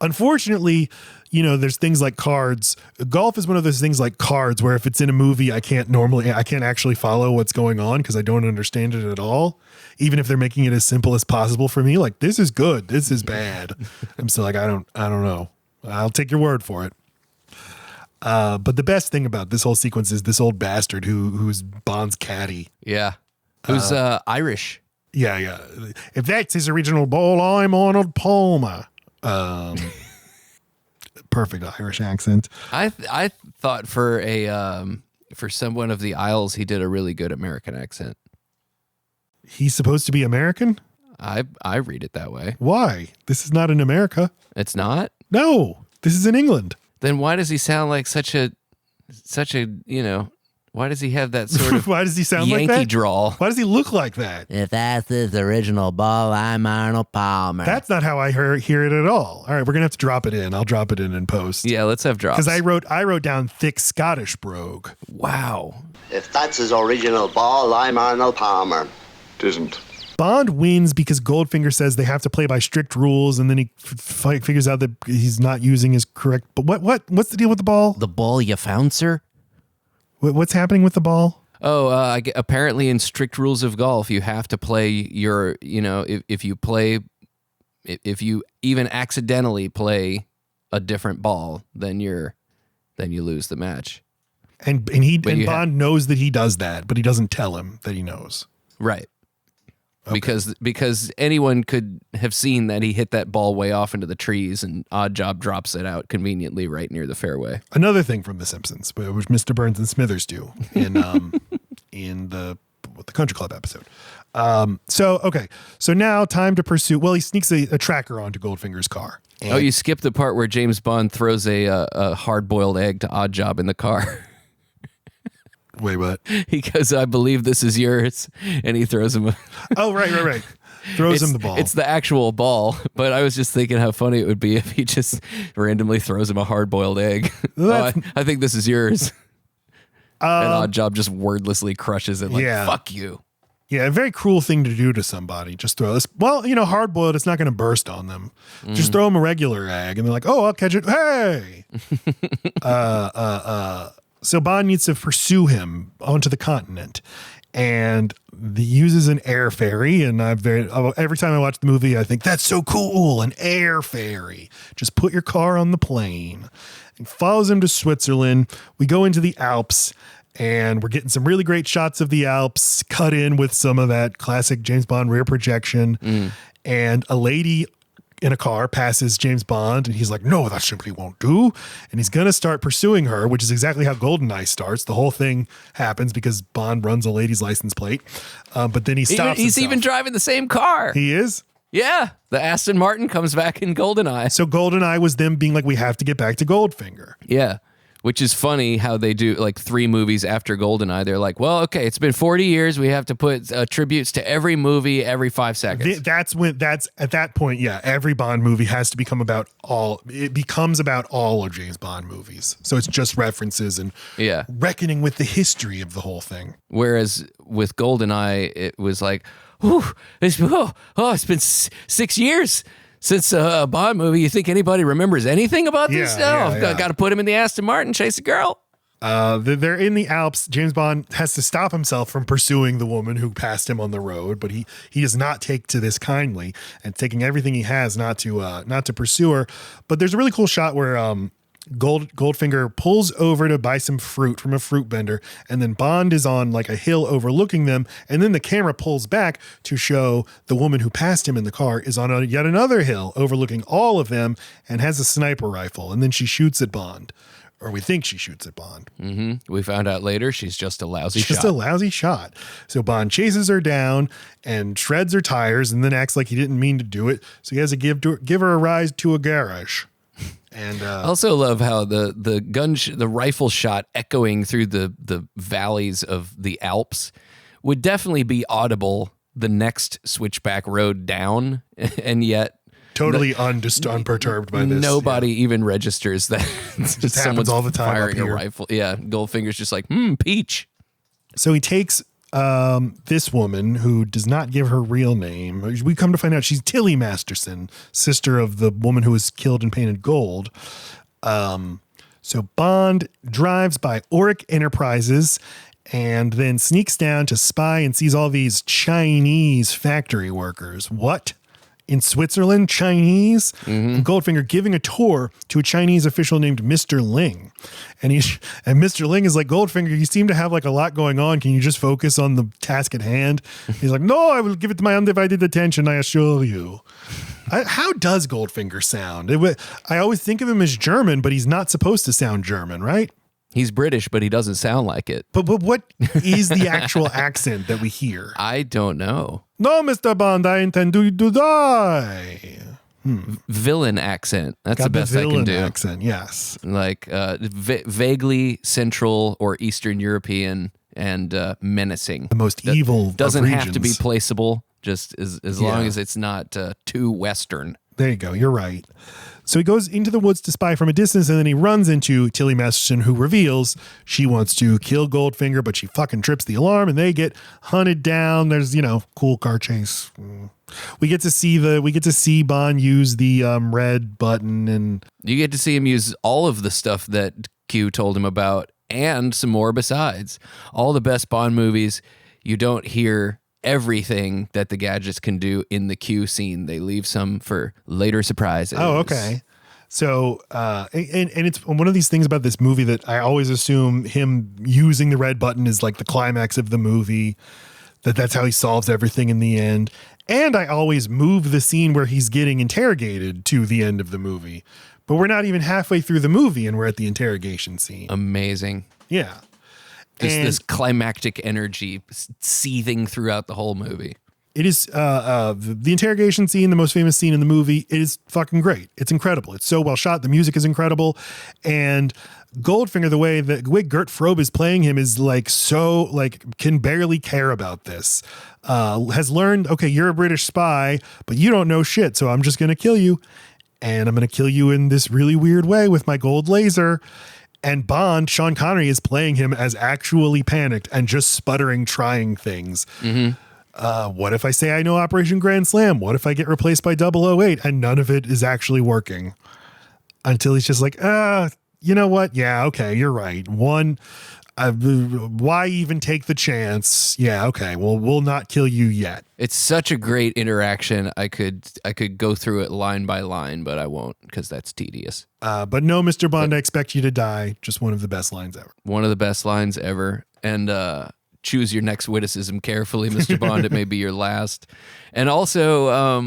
Unfortunately, there's things like cards. Golf is one of those things like cards where if it's in a movie, I can't actually follow what's going on because I don't understand it at all. Even if they're making it as simple as possible for me, like this is good, this is bad. I'm still like, I don't know. I'll take your word for it. But the best thing about this whole sequence is this old bastard who's Bond's caddy. Yeah. Who's Irish. Yeah. If that's his original ball, I'm Arnold Palmer. Perfect Irish accent. I thought for someone of the Isles, he did a really good American accent. He's supposed to be American? I read it that way. Why? This is not in America. It's not? No, this is in England. Then why does he sound like such a why does he have that sort of why does he sound Yankee like that? drawl? Why does he look like that? If that's his original ball, I'm Arnold Palmer. That's not how I hear it at all. All right, we're gonna have to drop it in. I'll drop it in post. Yeah, let's have drops. Because I wrote down thick Scottish brogue. Wow. If that's his original ball, I'm Arnold Palmer. It isn't. Bond wins because Goldfinger says they have to play by strict rules, and then he figures out that he's not using his correct. But what's the deal with the ball? The ball you found, sir? What's happening with the ball? Oh, apparently in strict rules of golf, you have to play your, if you even accidentally play a different ball, then you lose the match. And Bond knows that he does that, but he doesn't tell him that he knows. Right. Okay. Because anyone could have seen that he hit that ball way off into the trees, and Oddjob drops it out conveniently right near the fairway. Another thing from The Simpsons, which Mr. Burns and Smithers do in the Country Club episode. So now time to pursue. Well, he sneaks a tracker onto Goldfinger's car. Oh, you skipped the part where James Bond throws a hard-boiled egg to Oddjob in the car. Wait, what? He goes, I believe this is yours. And he throws him. Oh, right. Throws him the ball. It's the actual ball. But I was just thinking how funny it would be if he just randomly throws him a hard-boiled egg. I think this is yours. And Oddjob just wordlessly crushes it like, fuck you. Yeah, a very cruel thing to do to somebody. Just throw this. Well, hard-boiled, it's not going to burst on them. Just throw them a regular egg. And they're like, oh, I'll catch it. Hey! So Bond needs to pursue him onto the continent. and uses an air ferry. And every time I watch the movie, I think that's so cool. An air ferry. Just put your car on the plane. And follows him to Switzerland. We go into the Alps and we're getting some really great shots of the Alps cut in with some of that classic James Bond rear projection. And a lady in a car passes James Bond and he's like, no, that simply won't do. And he's going to start pursuing her, which is exactly how GoldenEye starts. The whole thing happens because Bond runs a lady's license plate. But then he stops. He's even driving the same car. He is? Yeah. The Aston Martin comes back in GoldenEye. So GoldenEye was them being like, we have to get back to Goldfinger. Yeah. Which is funny how they do like 3 movies after GoldenEye. They're like, well, okay, it's been 40 years. We have to put tributes to every movie every 5 seconds. That's at that point. Yeah. Every Bond movie has to become about it becomes about all of James Bond movies. So it's just references and reckoning with the history of the whole thing. Whereas with GoldenEye, it was like, it's been 6 years since a Bond movie. You think anybody remembers anything about this? No, got to put him in the Aston Martin, chase a girl. They're in the Alps. James Bond has to stop himself from pursuing the woman who passed him on the road, but he does not take to this kindly and taking everything he has not to pursue her. But there's a really cool shot where Goldfinger pulls over to buy some fruit from a fruit vendor, and then Bond is on like a hill overlooking them, and then the camera pulls back to show the woman who passed him in the car is on yet another hill overlooking all of them and has a sniper rifle, and then she shoots at Bond. Or we think she shoots at Bond. Mm-hmm. We found out later she's just a lousy shot. Just a lousy shot. So Bond chases her down and shreds her tires and then acts like he didn't mean to do it. So he has to give her a ride to a garage. And I also love how the rifle shot echoing through the valleys of the Alps would definitely be audible the next switchback road down, and yet totally unperturbed by this. Nobody even registers that. It happens all the time. Firing a rifle. Yeah, Goldfinger's just like, peach. So he takes this woman who does not give her real name. We come to find out she's Tilly Masterson, sister of the woman who was killed and painted gold. So Bond drives by Auric Enterprises and then sneaks down to spy and sees all these Chinese factory workers. What? In Switzerland, Chinese, and Goldfinger giving a tour to a Chinese official named Mr. Ling. And Mr. Ling is like, Goldfinger, you seem to have like a lot going on. Can you just focus on the task at hand? He's like, no, I will give it my undivided attention, I assure you. How does Goldfinger sound? I always think of him as German, but he's not supposed to sound German, right? He's British, but he doesn't sound like it. But what is the actual accent that we hear? I don't know. No, Mr. Bond, I intend to die. Villain accent. That's the best I can do. Villain accent, yes. Like vaguely Central or Eastern European and menacing. The most evil doesn't of have to be regions. placeable, just as long as it's not too Western. There you go. You're right. So he goes into the woods to spy from a distance, and then he runs into Tilly Masterson, who reveals she wants to kill Goldfinger, but she fucking trips the alarm, and they get hunted down. There's, cool car chase. We get to see Bond use the red button, and you get to see him use all of the stuff that Q told him about, and some more besides. All the best Bond movies, you don't hear everything that the gadgets can do in the Q scene. They leave some for later surprises. Oh, okay. So, and it's one of these things about this movie that I always assume him using the red button is like the climax of the movie, that's how he solves everything in the end. And I always move the scene where he's getting interrogated to the end of the movie, but we're not even halfway through the movie and we're at the interrogation scene. Amazing. Yeah. This climactic energy seething throughout the whole movie. It is the interrogation scene, the most famous scene in the movie. It is fucking great. It's incredible. It's so well shot. The music is incredible. And Goldfinger, the way Gert Frobe is playing him is can barely care about this. Has learned, okay, you're a British spy, but you don't know shit. So I'm just going to kill you. And I'm going to kill you in this really weird way with my gold laser. And Bond, Sean Connery, is playing him as actually panicked and just sputtering, trying things. What if I say I know Operation Grand Slam? What if I get replaced by 008? And none of it is actually working. Until he's just like, you know what? Yeah, okay, you're right. why even take the chance? Yeah, okay. Well, we'll not kill you yet. It's such a great interaction. I could go through it line by line, but I won't because that's tedious. But no, Mr. Bond, I expect you to die. Just one of the best lines ever. One of the best lines ever. And choose your next witticism carefully, Mr. Bond. It may be your last. And also,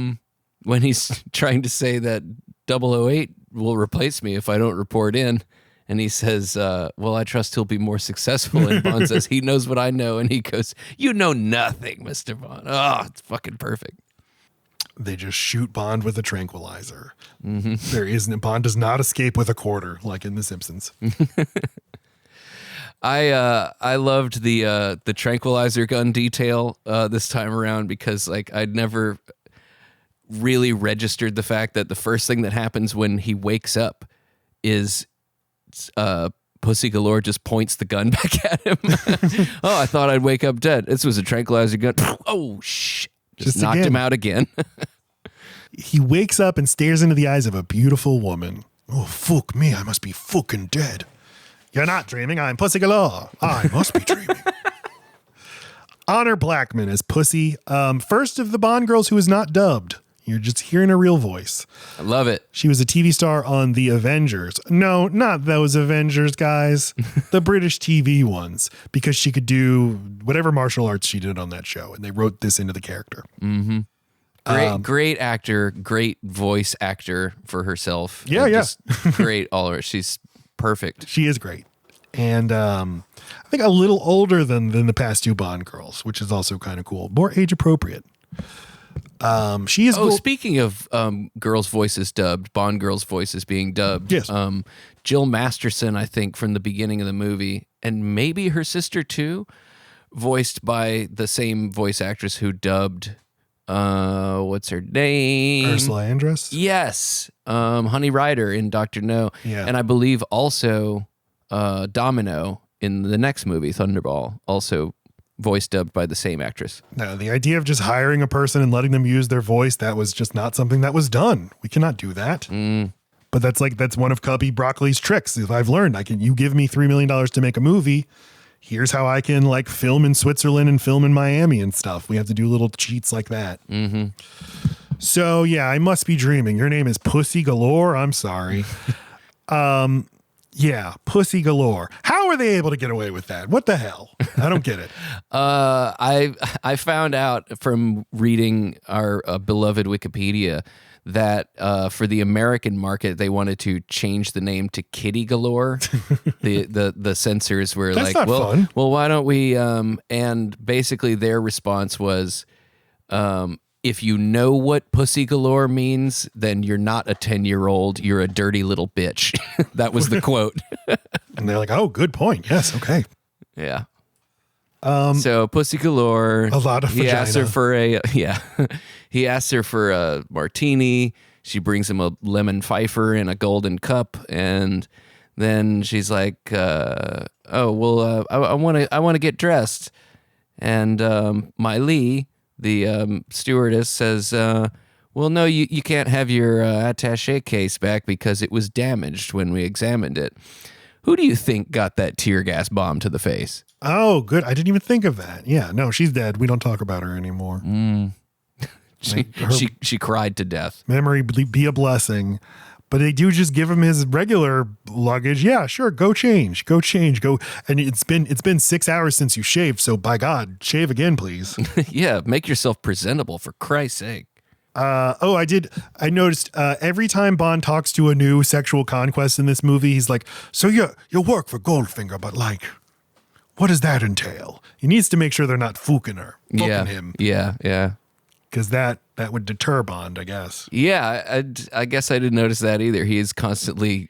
when he's trying to say that 008 will replace me if I don't report in, and he says, well, I trust he'll be more successful. And Bond says, he knows what I know. And he goes, you know nothing, Mr. Bond. Oh, it's fucking perfect. They just shoot Bond with a tranquilizer. There isn't. Bond does not escape with a quarter like in The Simpsons. I loved the tranquilizer gun detail this time around because like I'd never really registered the fact that the first thing that happens when he wakes up is Pussy Galore just points the gun back at him. Oh, I thought I'd wake up dead. This was a tranquilizer gun. Oh, shit. Just knocked him out again. He wakes up and stares into the eyes of a beautiful woman. Oh, fuck me. I must be fucking dead. You're not dreaming. I'm Pussy Galore. I must be dreaming. Honor Blackman as Pussy. First of the Bond girls who is not dubbed. You're just hearing a real voice. I love it. She was a TV star on The Avengers. No, not those Avengers, guys. The British TV ones. Because she could do whatever martial arts she did on that show. And they wrote this into the character. Great actor. Great voice actor for herself. Yeah. Just great all over. She's perfect. She is great. And I think a little older than the past two Bond girls, which is also kind of cool. More age appropriate. She is. Speaking of girls' voices dubbed, Bond girls' voices being dubbed. Yes. Jill Masterson, I think, from the beginning of the movie, and maybe her sister too, voiced by the same voice actress who dubbed. What's her name? Ursula Andress. Yes. Honey Rider in Dr. No. Yeah. And I believe also Domino in the next movie, Thunderball, also voice dubbed by the same actress. No, the idea of just hiring a person and letting them use their voice, that was just not something that was done. We cannot do that. But that's one of Cubby Broccoli's tricks. If I've learned, you give me $3 million to make a movie. Here's how I can like film in Switzerland and film in Miami and stuff. We have to do little cheats like that. So yeah, I must be dreaming. Your name is Pussy Galore. I'm sorry. Yeah, Pussy Galore. How are they able to get away with that? What the hell? I don't get it. I found out from reading our beloved Wikipedia that for the American market, they wanted to change the name to Kitty Galore. the censors were That's like, not fun. well, why don't we? And basically their response was, if you know what Pussy Galore means, then you're not a 10-year-old. You're a dirty little bitch. That was the quote. And they're like, oh, good point. Yes. Okay. Yeah. So Pussy Galore, a lot of vagina. He asks her for he asks her for a martini. She brings him a lemon pfeiffer in a golden cup, and then she's like, I want to get dressed. And my Lee, the stewardess, says, well, no, you can't have your attaché case back because it was damaged when we examined it. Who do you think got that tear gas bomb to the face? Oh, good. I didn't even think of that. Yeah, no, she's dead. We don't talk about her anymore. She cried to death. Memory be a blessing. But they do just give him his regular luggage. Yeah, sure. Go change. Go. And it's been 6 hours since you shaved. So by God, shave again, please. Yeah, make yourself presentable for Christ's sake. I noticed every time Bond talks to a new sexual conquest in this movie, he's like, so you work for Goldfinger, but like, what does that entail? He needs to make sure they're not fucking him. Yeah. Because that would deter Bond, I guess. Yeah, I guess I didn't notice that either. He is constantly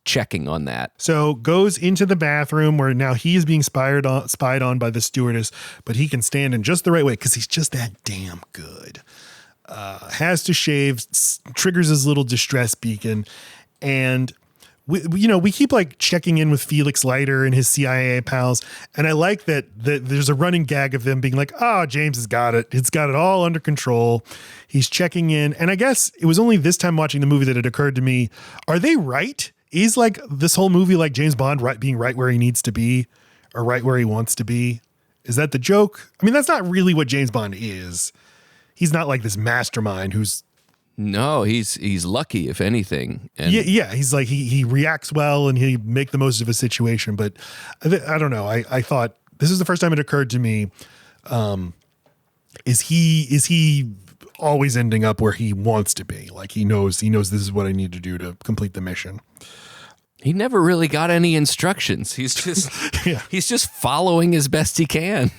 checking on that. So goes into the bathroom where now he is being spied on by the stewardess, but he can stand in just the right way because he's just that damn good. Has to shave, triggers his little distress beacon, and we keep like checking in with Felix Leiter and his CIA pals, and I like that there's a running gag of them being like, "Oh, James has got it. It's got it all under control." He's checking in, and I guess it was only this time watching the movie that it occurred to me: are they right? Is like this whole movie like James Bond being right where he needs to be, or right where he wants to be. Is that the joke? I mean, that's not really what James Bond is. He's not like this mastermind who's... No, he's lucky, if anything. And yeah, he's like, he reacts well and he make the most of a situation. But I don't know. I thought this is the first time it occurred to me. Is he always ending up where he wants to be? Like he knows this is what I need to do to complete the mission. He never really got any instructions. He's just he's just following as best he can.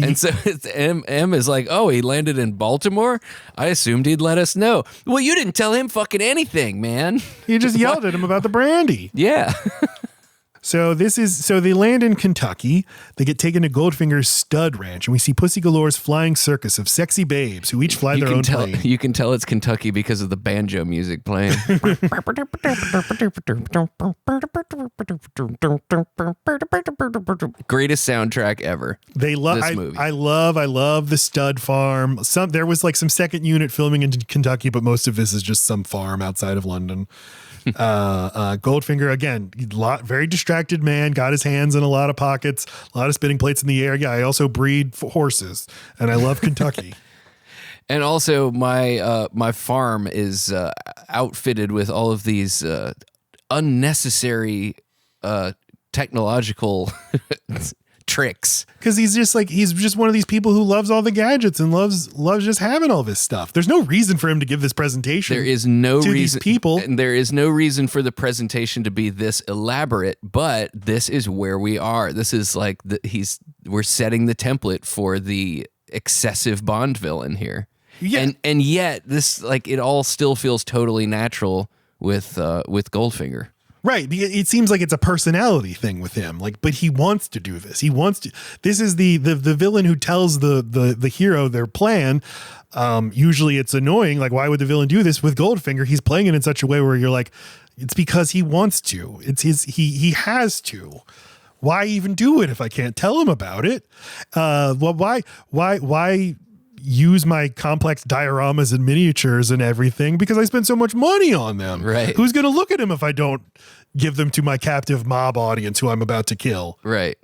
And so M is like, oh, he landed in Baltimore? I assumed he'd let us know. Well, you didn't tell him fucking anything, man. You just yelled at him about the brandy. Yeah. So they land in Kentucky. They get taken to Goldfinger's stud ranch, and we see Pussy Galore's flying circus of sexy babes who each fly their own plane. You can tell it's Kentucky because of the banjo music playing. Greatest soundtrack ever. They love this movie. I love the stud farm. There was like some second unit filming in Kentucky, but most of this is just some farm outside of London. Goldfinger, again, very distracted man, got his hands in a lot of pockets, a lot of spinning plates in the air. Yeah, I also breed horses, and I love Kentucky. And also, my farm is outfitted with all of these unnecessary technological tricks. Because he's just one of these people who loves all the gadgets and loves just having all this stuff. There's no reason for him to give this presentation. There is no to reason, these people, and there is no reason for the presentation to be this elaborate. But this is where we are. This is like we're setting the template for the excessive Bond villain here. Yeah, and yet this it all still feels totally natural with Goldfinger. Right. It seems like it's a personality thing with him. But he wants to do this. This is the villain who tells the hero their plan. Usually it's annoying. Like, why would the villain do this? With Goldfinger, he's playing it in such a way where you're like, it's because he wants to. He has to. Why even do it if I can't tell him about it? Why use my complex dioramas and miniatures and everything because I spend so much money on them. Right. Who's going to look at them if I don't give them to my captive mob audience who I'm about to kill? Right.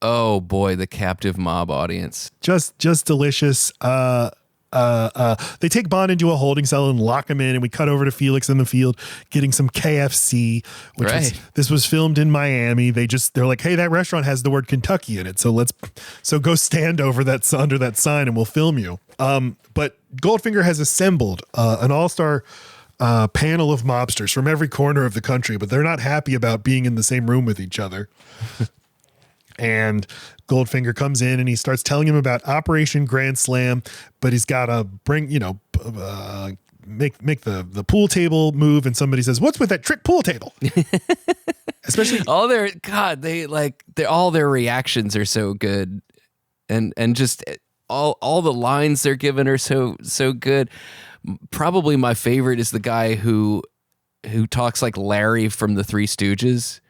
Oh boy, the captive mob audience. Just delicious. They take Bond into a holding cell and lock him in, and we cut over to Felix in the field getting some KFC, which this was filmed in Miami. They're like, hey, that restaurant has the word Kentucky in it, so go stand under that sign and we'll film you. But Goldfinger has assembled an all-star panel of mobsters from every corner of the country, but they're not happy about being in the same room with each other. And Goldfinger comes in and he starts telling him about Operation Grand Slam, but he's got to bring, make the pool table move. And somebody says, "What's with that trick pool table?" Especially all their reactions are so good, and just all the lines they're given are so good. Probably my favorite is the guy who talks like Larry from the Three Stooges,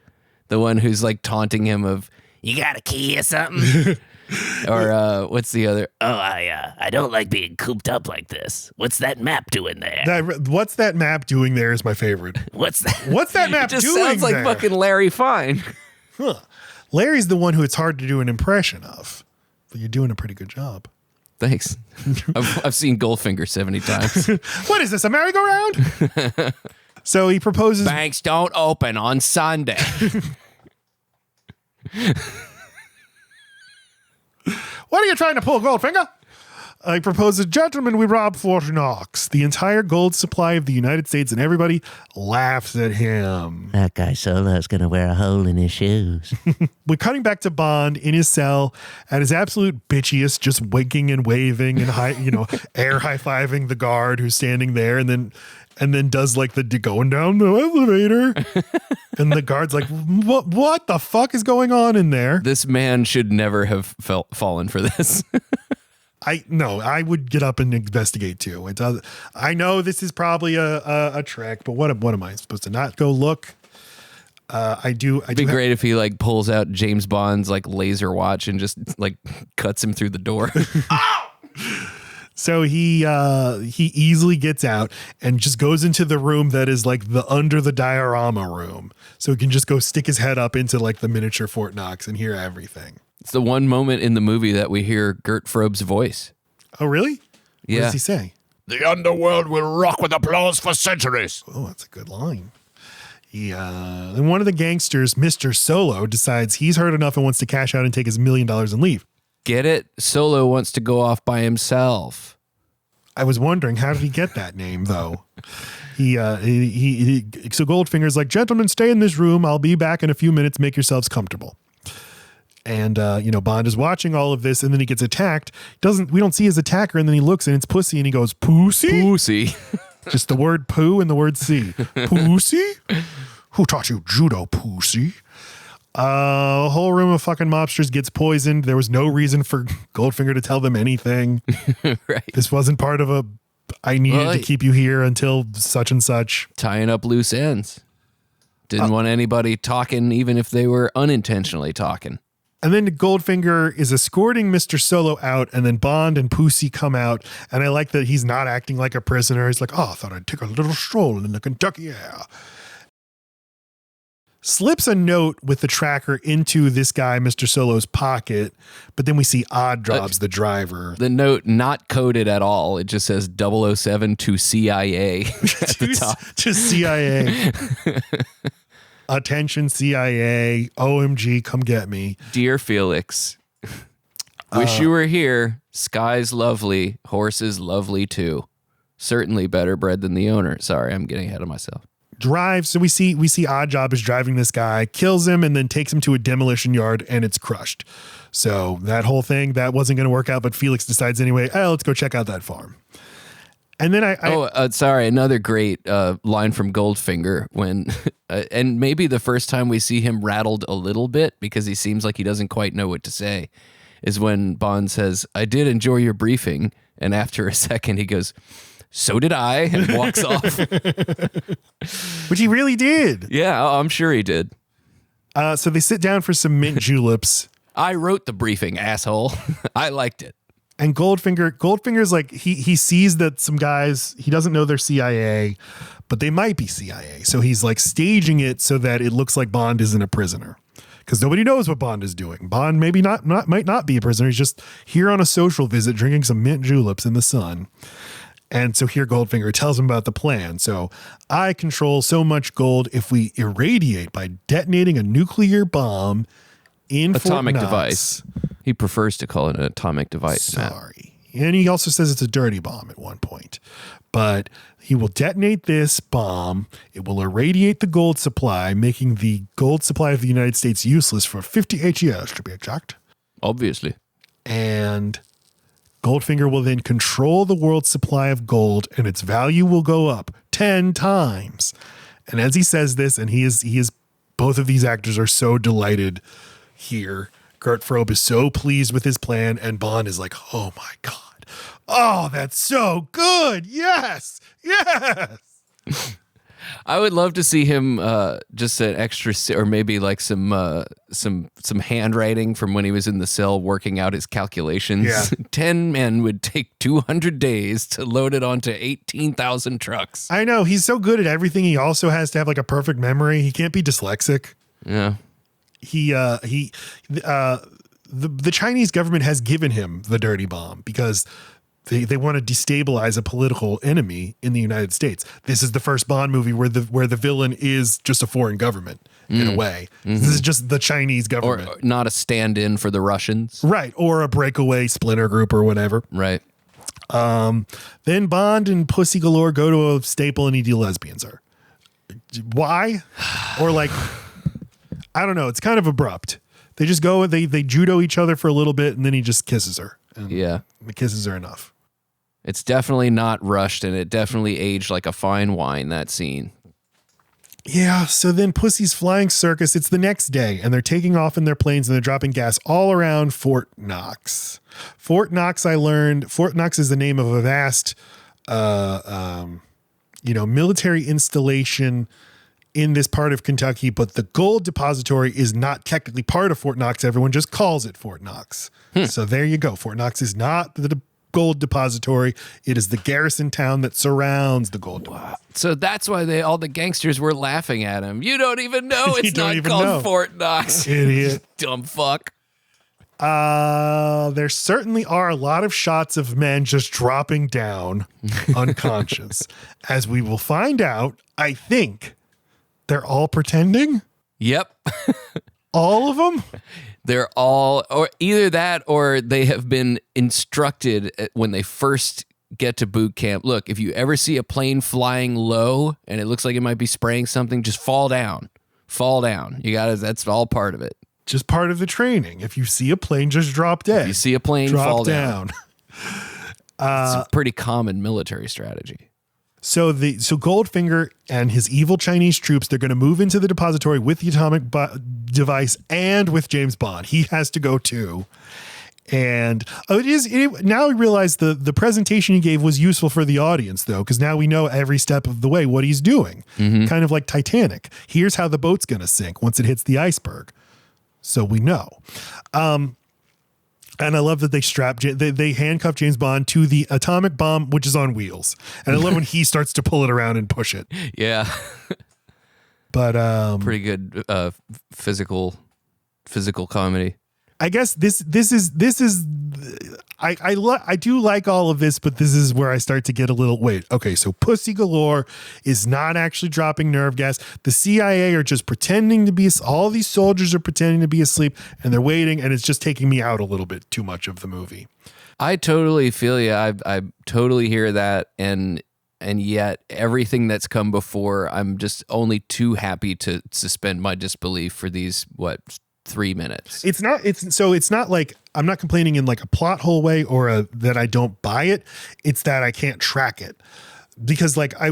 the one who's like taunting him of, "You got a key or something?" Or what's the other? "Oh, I don't like being cooped up like this. What's that map doing there?" What's that map doing there is my favorite. What's that? What's that map doing? It just doing sounds like there? fucking Larry Fine. Huh. Larry's the one who it's hard to do an impression of, but you're doing a pretty good job. Thanks. I've seen Goldfinger 70 times. What is this, a merry-go-round? So he proposes... Banks don't open on Sunday. What are you trying to pull, Goldfinger? I propose, "Gentlemen, we rob Fort Knox, the entire gold supply of the United States," and everybody laughs at him. That guy Solo's going to wear a hole in his shoes. We're cutting back to Bond in his cell at his absolute bitchiest, just winking and waving and air high-fiving the guard who's standing there, and then does like the going down the elevator. And the guard's like, what the fuck is going on in there? This man should never have fallen for this. I would get up and investigate too. I know this is probably a trick, but what am I supposed to not go look? It'd be great if he like pulls out James Bond's like laser watch and just like cuts him through the door. So he easily gets out and just goes into the room that is like the under the diorama room. So he can just go stick his head up into like the miniature Fort Knox and hear everything. It's the one moment in the movie that we hear Gert Frobe's voice. Oh, really? Yeah. What does he say? The underworld will rock with applause for centuries. Oh, that's a good line. Then one of the gangsters, Mr. Solo, decides he's heard enough and wants to cash out and take his $1 million and leave. Get it? Solo wants to go off by himself. I was wondering, how did he get that name, though? So Goldfinger's like, gentlemen, stay in this room. I'll be back in a few minutes. Make yourselves comfortable. And, Bond is watching all of this, and then he gets attacked. We don't see his attacker, and then he looks, and it's Pussy, and he goes, Pussy? Pussy. Just the word poo and the word see. Pussy? Who taught you judo, Pussy? A whole room of fucking mobsters gets poisoned. There was no reason for Goldfinger to tell them anything. Right. This wasn't part of I needed to keep you here until such and such. Tying up loose ends. Didn't want anybody talking, even if they were unintentionally talking. And then Goldfinger is escorting Mr. Solo out, and then Bond and Pussy come out. And I like that he's not acting like a prisoner. He's like, I thought I'd take a little stroll in the Kentucky air. Slips a note with the tracker into this guy, Mr. Solo's pocket, but then we see Odd Jobs, the driver. The note not coded at all. It just says 007 to CIA at the top. To CIA. Attention, CIA. OMG, come get me. Dear Felix, wish you were here. Sky's lovely. Horses lovely too. Certainly better bred than the owner. Sorry, I'm getting ahead of myself. Drives. So we see Odd Job is driving this guy, kills him, and then takes him to a demolition yard, and it's crushed. So that whole thing, that wasn't going to work out, but Felix decides anyway, let's go check out that farm. And then sorry, another great line from Goldfinger when, and maybe the first time we see him rattled a little bit because he seems like he doesn't quite know what to say, is when Bond says, I did enjoy your briefing. And after a second, he goes, so did I, and walks off. Which he really did. Yeah, I'm sure he did. So they sit down for some mint juleps. I wrote the briefing, asshole. I liked it. And Goldfinger's like, he sees that some guys, he doesn't know they're CIA, but they might be CIA. So he's like staging it so that it looks like Bond isn't a prisoner. Because nobody knows what Bond is doing. Bond maybe might not be a prisoner. He's just here on a social visit drinking some mint juleps in the sun. And so here Goldfinger tells him about the plan. So I control so much gold if we irradiate by detonating a nuclear bomb in atomic Fort Knox. Device. He prefers to call it an atomic device. Sorry. And he also says it's a dirty bomb at one point. But he will detonate this bomb. It will irradiate the gold supply, making the gold supply of the United States useless for 58 years, to be exact. Obviously. And Goldfinger will then control the world's supply of gold, and its value will go up 10 times. And as he says this, and he is both of these actors are so delighted here. Gert Frobe is so pleased with his plan, and Bond is like, oh my God. Oh, that's so good. Yes. Yes. I would love to see him just an extra, or maybe like some handwriting from when he was in the cell working out his calculations. Yeah. 10 men would take 200 days to load it onto 18,000 trucks. I know. He's so good at everything. He also has to have like a perfect memory. He can't be dyslexic. Yeah. The Chinese government has given him the dirty bomb because they want to destabilize a political enemy in the United States. This is the first Bond movie where the villain is just a foreign government in a way. Mm-hmm. This is just the Chinese government. Or not a stand-in for the Russians. Right. Or a breakaway splinter group or whatever. Right. Then Bond and Pussy Galore go to a staple and he lesbians her. Why? Or like, I don't know. It's kind of abrupt. They just go, they judo each other for a little bit and then he just kisses her. And yeah. The kisses are enough. It's definitely not rushed, and it definitely aged like a fine wine, that scene. Yeah, so then Pussy's flying circus, it's the next day, and they're taking off in their planes, and they're dropping gas all around Fort Knox. Fort Knox, I learned, Fort Knox is the name of a vast, military installation in this part of Kentucky, but the gold depository is not technically part of Fort Knox. Everyone just calls it Fort Knox. So there you go. Fort Knox is not the gold depository. It is the garrison town that surrounds the gold depository. So that's why all the gangsters were laughing at him. You don't even know it's not called Fort Knox. Idiot. Dumb fuck. There certainly are a lot of shots of men just dropping down unconscious. As we will find out, I think they're all pretending. Yep. All of them? They're all, or either that or they have been instructed when they first get to boot camp. Look, if you ever see a plane flying low and it looks like it might be spraying something, just fall down. Fall down. That's all part of it. Just part of the training. If you see a plane, just drop dead. If you see a plane, fall down. It's a pretty common military strategy. So Goldfinger and his evil Chinese troops, they're going to move into the depository with the atomic device and with James Bond. He has to go too. And now we realize the presentation he gave was useful for the audience, though, because now we know every step of the way what he's doing. Mm-hmm. Kind of like Titanic. Here's how the boat's going to sink once it hits the iceberg. So we know. And I love that they handcuff James Bond to the atomic bomb, which is on wheels. And I love when he starts to pull it around and push it. Yeah. But pretty good physical comedy. I guess this is I do like all of this, but this is where I start to get a little okay, so Pussy Galore is not actually dropping nerve gas. The CIA are just pretending to be, all these soldiers are pretending to be asleep and they're waiting, and it's just taking me out a little bit too much of the movie. I totally feel you. I totally hear that, and yet everything that's come before, I'm just only too happy to suspend my disbelief for these 3 minutes. It's not like I'm not complaining in like a plot hole way or that I don't buy it. It's that I can't track it because like I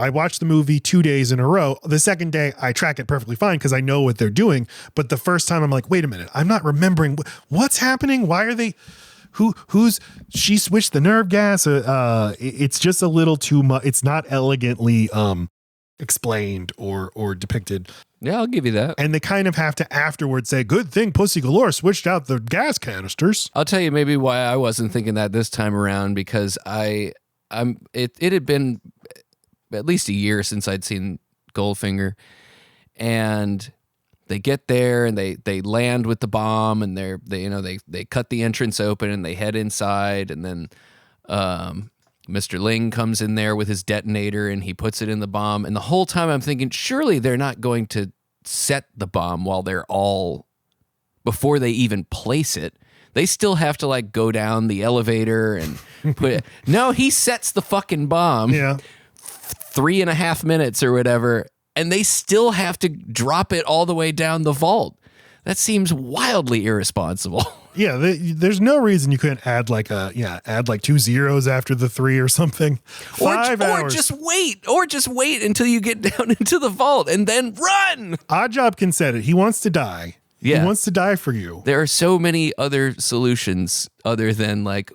watched the movie 2 days in a row. The second day I track it perfectly fine because I know what they're doing. But the first time I'm like, wait a minute, I'm not remembering what's happening. Why are they? She switched the nerve gas. It's just a little too much. It's not elegantly explained or depicted. Yeah, I'll give you that. And they kind of have to afterwards say, good thing Pussy Galore switched out the gas canisters. I'll tell you maybe why I wasn't thinking that this time around, because it had been at least a year since I'd seen Goldfinger, and they get there and they land with the bomb, and they cut the entrance open and they head inside, and then Mr. Ling comes in there with his detonator and he puts it in the bomb. And the whole time I'm thinking, surely they're not going to set the bomb before they even place it. They still have to like go down the elevator and put it. No, he sets the fucking bomb. Yeah. 3.5 minutes or whatever. And they still have to drop it all the way down the vault. That seems wildly irresponsible. Yeah, there's no reason you couldn't add 2 zeros after the 3 or something. 5 hours. Or just wait until you get down into the vault and then run. Oddjob can set it. He wants to die. Yeah. He wants to die for you. There are so many other solutions other than like,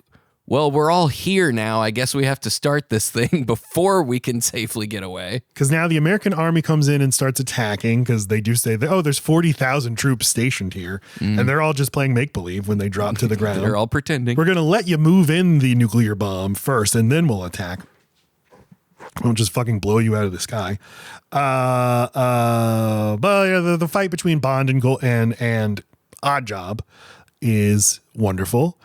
well, we're all here now. I guess we have to start this thing before we can safely get away. Because now the American army comes in and starts attacking because they do say that, there's 40,000 troops stationed here. And they're all just playing make-believe when they drop to the ground. They're all pretending. We're going to let you move in the nuclear bomb first and then we'll attack. We'll just fucking blow you out of the sky. But the fight between Bond and Oddjob is wonderful.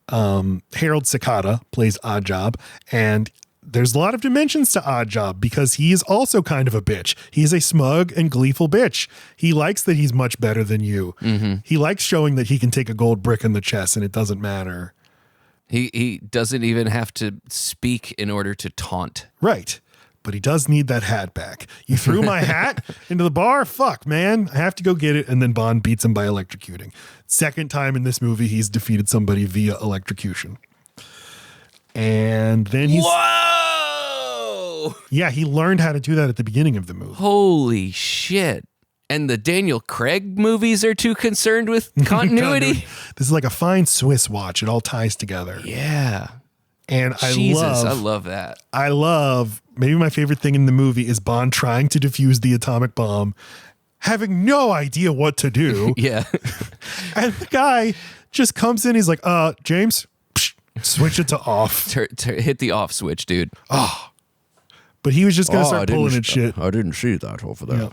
Harold Cicada plays Oddjob, and there's a lot of dimensions to Oddjob because he is also kind of a bitch. He's a smug and gleeful bitch. He likes that he's much better than you. Mm-hmm. He likes showing that he can take a gold brick in the chest and it doesn't matter. He doesn't even have to speak in order to taunt. Right. But he does need that hat back. You threw my hat into the bar? Fuck, man. I have to go get it. And then Bond beats him by electrocuting. Second time in this movie, he's defeated somebody via electrocution. And then he's... Whoa! Yeah, he learned how to do that at the beginning of the movie. Holy shit. And the Daniel Craig movies are too concerned with continuity? This is like a fine Swiss watch. It all ties together. Yeah. And I love that. I love, maybe my favorite thing in the movie is Bond trying to defuse the atomic bomb, having no idea what to do. Yeah. And the guy just comes in. He's like, James, Switch it to off. Hit the off switch, dude. Oh. But he was just going to start pulling at shit. I didn't see that over there. Yeah.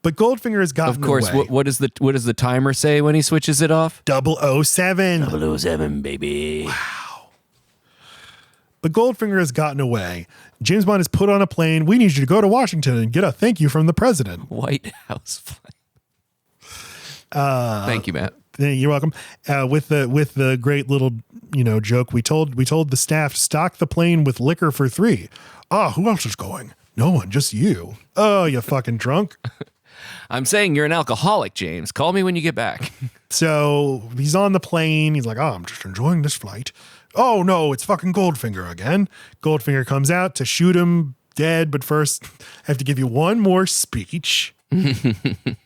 But Goldfinger has gotten Of course, away. what does the timer say when he switches it off? 007. 007, baby. Wow. But Goldfinger has gotten away. James Bond is put on a plane. We need you to go to Washington and get a thank you from the president. White House flight. Thank you, Matt. You're welcome. With the great little joke, we told the staff to stock the plane with liquor for 3. Who else is going? No one, just you. Oh, you fucking drunk. I'm saying you're an alcoholic, James. Call me when you get back. So he's on the plane. He's like, I'm just enjoying this flight. Oh no, it's fucking Goldfinger again. Goldfinger comes out to shoot him dead, but first I have to give you one more speech.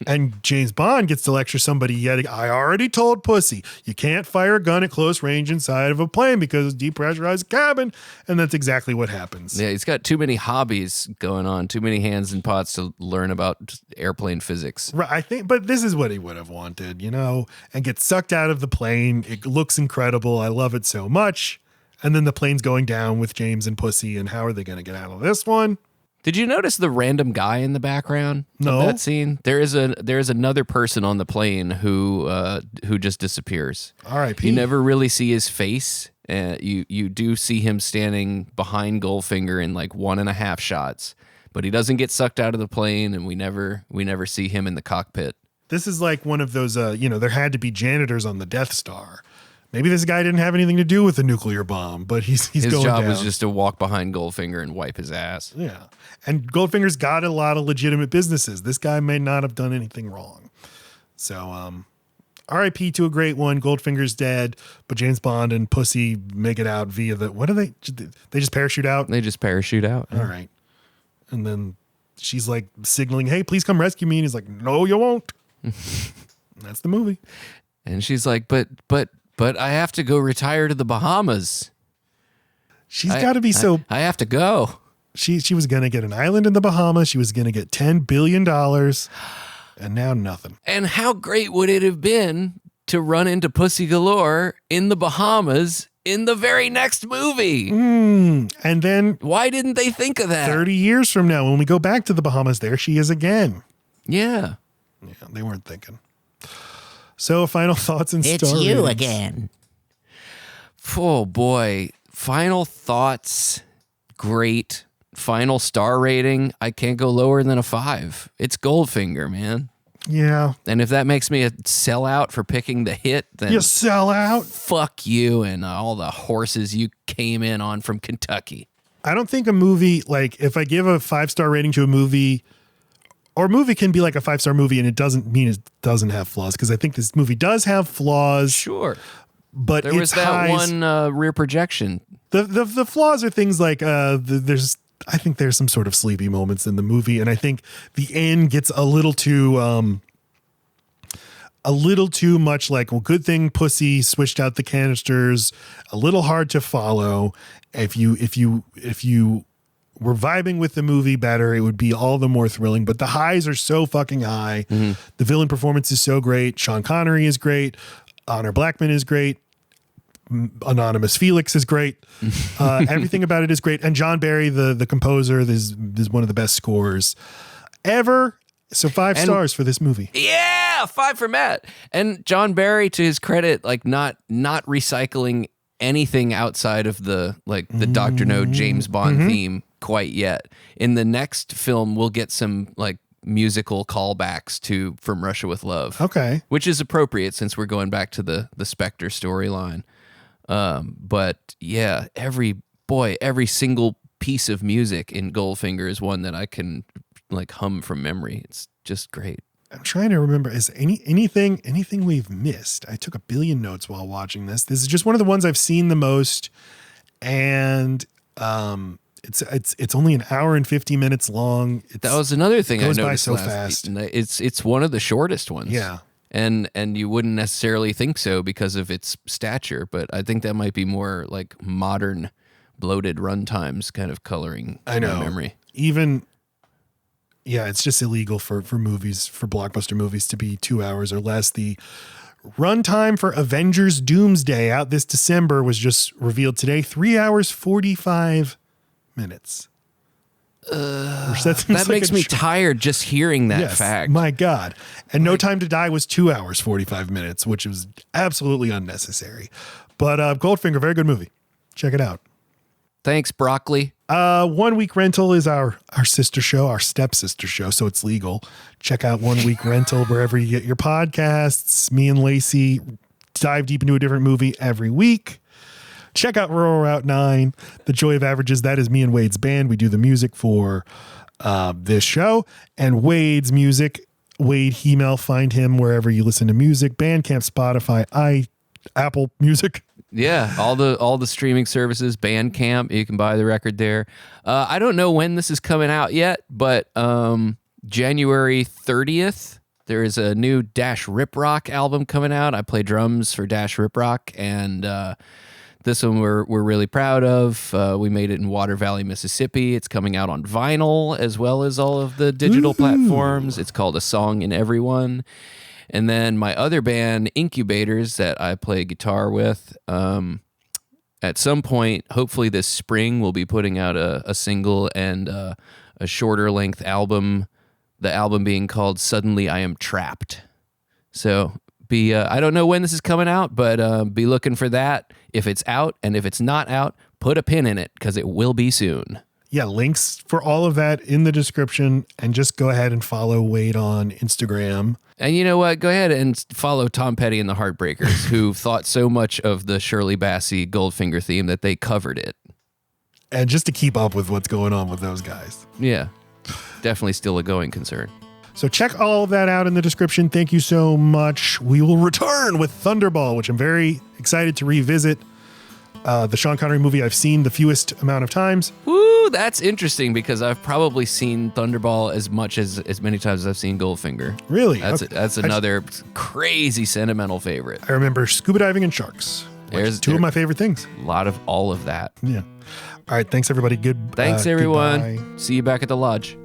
And James Bond gets to lecture somebody yet. I already told Pussy, you can't fire a gun at close range inside of a plane because depressurized cabin. And that's exactly what happens. Yeah, he's got too many hobbies going on, too many hands in pots to learn about airplane physics. Right, I think, but this is what he would have wanted, and get sucked out of the plane. It looks incredible. I love it so much. And then the plane's going down with James and Pussy. And how are they going to get out of this one? Did you notice the random guy in the background No. of that scene? There is another person on the plane who just disappears. R.I.P. You never really see his face. You do see him standing behind Goldfinger in like 1.5 shots, but he doesn't get sucked out of the plane, and we never see him in the cockpit. This is like one of those, there had to be janitors on the Death Star. Maybe this guy didn't have anything to do with the nuclear bomb, but he's his going job down. was just to walk behind Goldfinger and wipe his ass. Yeah. And Goldfinger's got a lot of legitimate businesses. This guy may not have done anything wrong. So, RIP to a great one. Goldfinger's dead, but James Bond and Pussy make it out via what do they just parachute out? They just parachute out. All right. And then she's like signaling, hey, please come rescue me. And he's like, no, you won't. That's the movie. And she's like, but I have to go retire to the Bahamas. She's got to be so. I have to go. She was going to get an island in the Bahamas. She was going to get $10 billion. And now nothing. And how great would it have been to run into Pussy Galore in the Bahamas in the very next movie? And then. Why didn't they think of that? 30 years from now, when we go back to the Bahamas, there she is again. Yeah. Yeah, they weren't thinking. So, final thoughts and It's stories. you again. Oh, boy. Final thoughts. Great. Final star rating. I can't go lower than a 5. It's Goldfinger, man. Yeah. And if that makes me a sellout for picking the hit, then you sell out. Fuck you and all the horses you came in on from Kentucky. I don't think a movie, like, if I give a 5-star rating to a movie, or a movie can be like a 5-star movie and it doesn't mean it doesn't have flaws, because I think this movie does have flaws. Sure. But there was that one rear projection. The flaws are things like I think there's some sort of sleepy moments in the movie, and I think the end gets a little too much like, well, good thing Pussy switched out the canisters, a little hard to follow. If you were vibing with the movie better, it would be all the more thrilling. But the highs are so fucking high. Mm-hmm. The villain performance is so great. Sean Connery is great. Honor Blackman is great. Anonymous Felix is great. Everything about it is great. And John Barry, the composer, is one of the best scores ever. So 5 stars for this movie. Yeah, 5 for Matt. And John Barry, to his credit, like not recycling anything outside of the Dr. No James Bond theme quite yet. In the next film, we'll get some like musical callbacks to From Russia with Love. Okay. Which is appropriate since we're going back to the Spectre storyline. But yeah, every single piece of music in Goldfinger is one that I can like hum from memory. It's just great. I'm trying to remember, is anything we've missed? I took a billion notes while watching this. This is just one of the ones I've seen the most, and it's only an hour and 50 minutes long. That was another thing I noticed. It goes by so fast. It's one of the shortest ones. Yeah. And you wouldn't necessarily think so because of its stature, but I think that might be more like modern bloated runtimes kind of coloring my memory. Yeah, it's just illegal for movies, for blockbuster movies, to be 2 hours or less. The Runtime for Avengers Doomsday, out this December, was just revealed today. 3 hours, 45 minutes. That makes me tired just hearing that fact. My God. And No Time to Die was 2 hours, 45 minutes, which was absolutely unnecessary. But Goldfinger, very good movie. Check it out. Thanks, Broccoli. 1 Week Rental is our sister show, our stepsister show, so it's legal. Check out 1 Week Rental wherever you get your podcasts. Me and Laci dive deep into a different movie every week. Check out Rural Route 9, The Joy of Averages. That is me and Wade's band. We do the music for this show. And Wade's music, Wade Hemel, find him wherever you listen to music. Bandcamp, Spotify, Apple Music. Yeah, all the streaming services, Bandcamp, you can buy the record there. I don't know when this is coming out yet, but January 30th, there is a new Dash Rip Rock album coming out. I play drums for Dash Rip Rock, and this one we're really proud of. We made it in Water Valley, Mississippi. It's coming out on vinyl as well as all of the digital platforms. It's called A Song in Everyone. And then my other band, Incubators, that I play guitar with, at some point, hopefully this spring, we'll be putting out a single and a shorter length album, the album being called Suddenly I Am Trapped. So I don't know when this is coming out, but be looking for that. If it's out, and if it's not out, put a pin in it, because it will be soon. Yeah, links for all of that in the description, and just go ahead and follow Wade on Instagram. And you know what? Go ahead and follow Tom Petty and the Heartbreakers, who thought so much of the Shirley Bassey Goldfinger theme that they covered it. And just to keep up with what's going on with those guys. Yeah, definitely still a going concern. So check all of that out in the description. Thank you so much. We will return with Thunderball, which I'm very excited to revisit. The Sean Connery movie I've seen the fewest amount of times. Woo, that's interesting, because I've probably seen Thunderball as many times as I've seen Goldfinger. Really? That's another crazy sentimental favorite. I remember scuba diving and sharks. There's two of my favorite things. A lot of all of that. Yeah. All right. Thanks, everybody. Thanks, everyone. Goodbye. See you back at the lodge.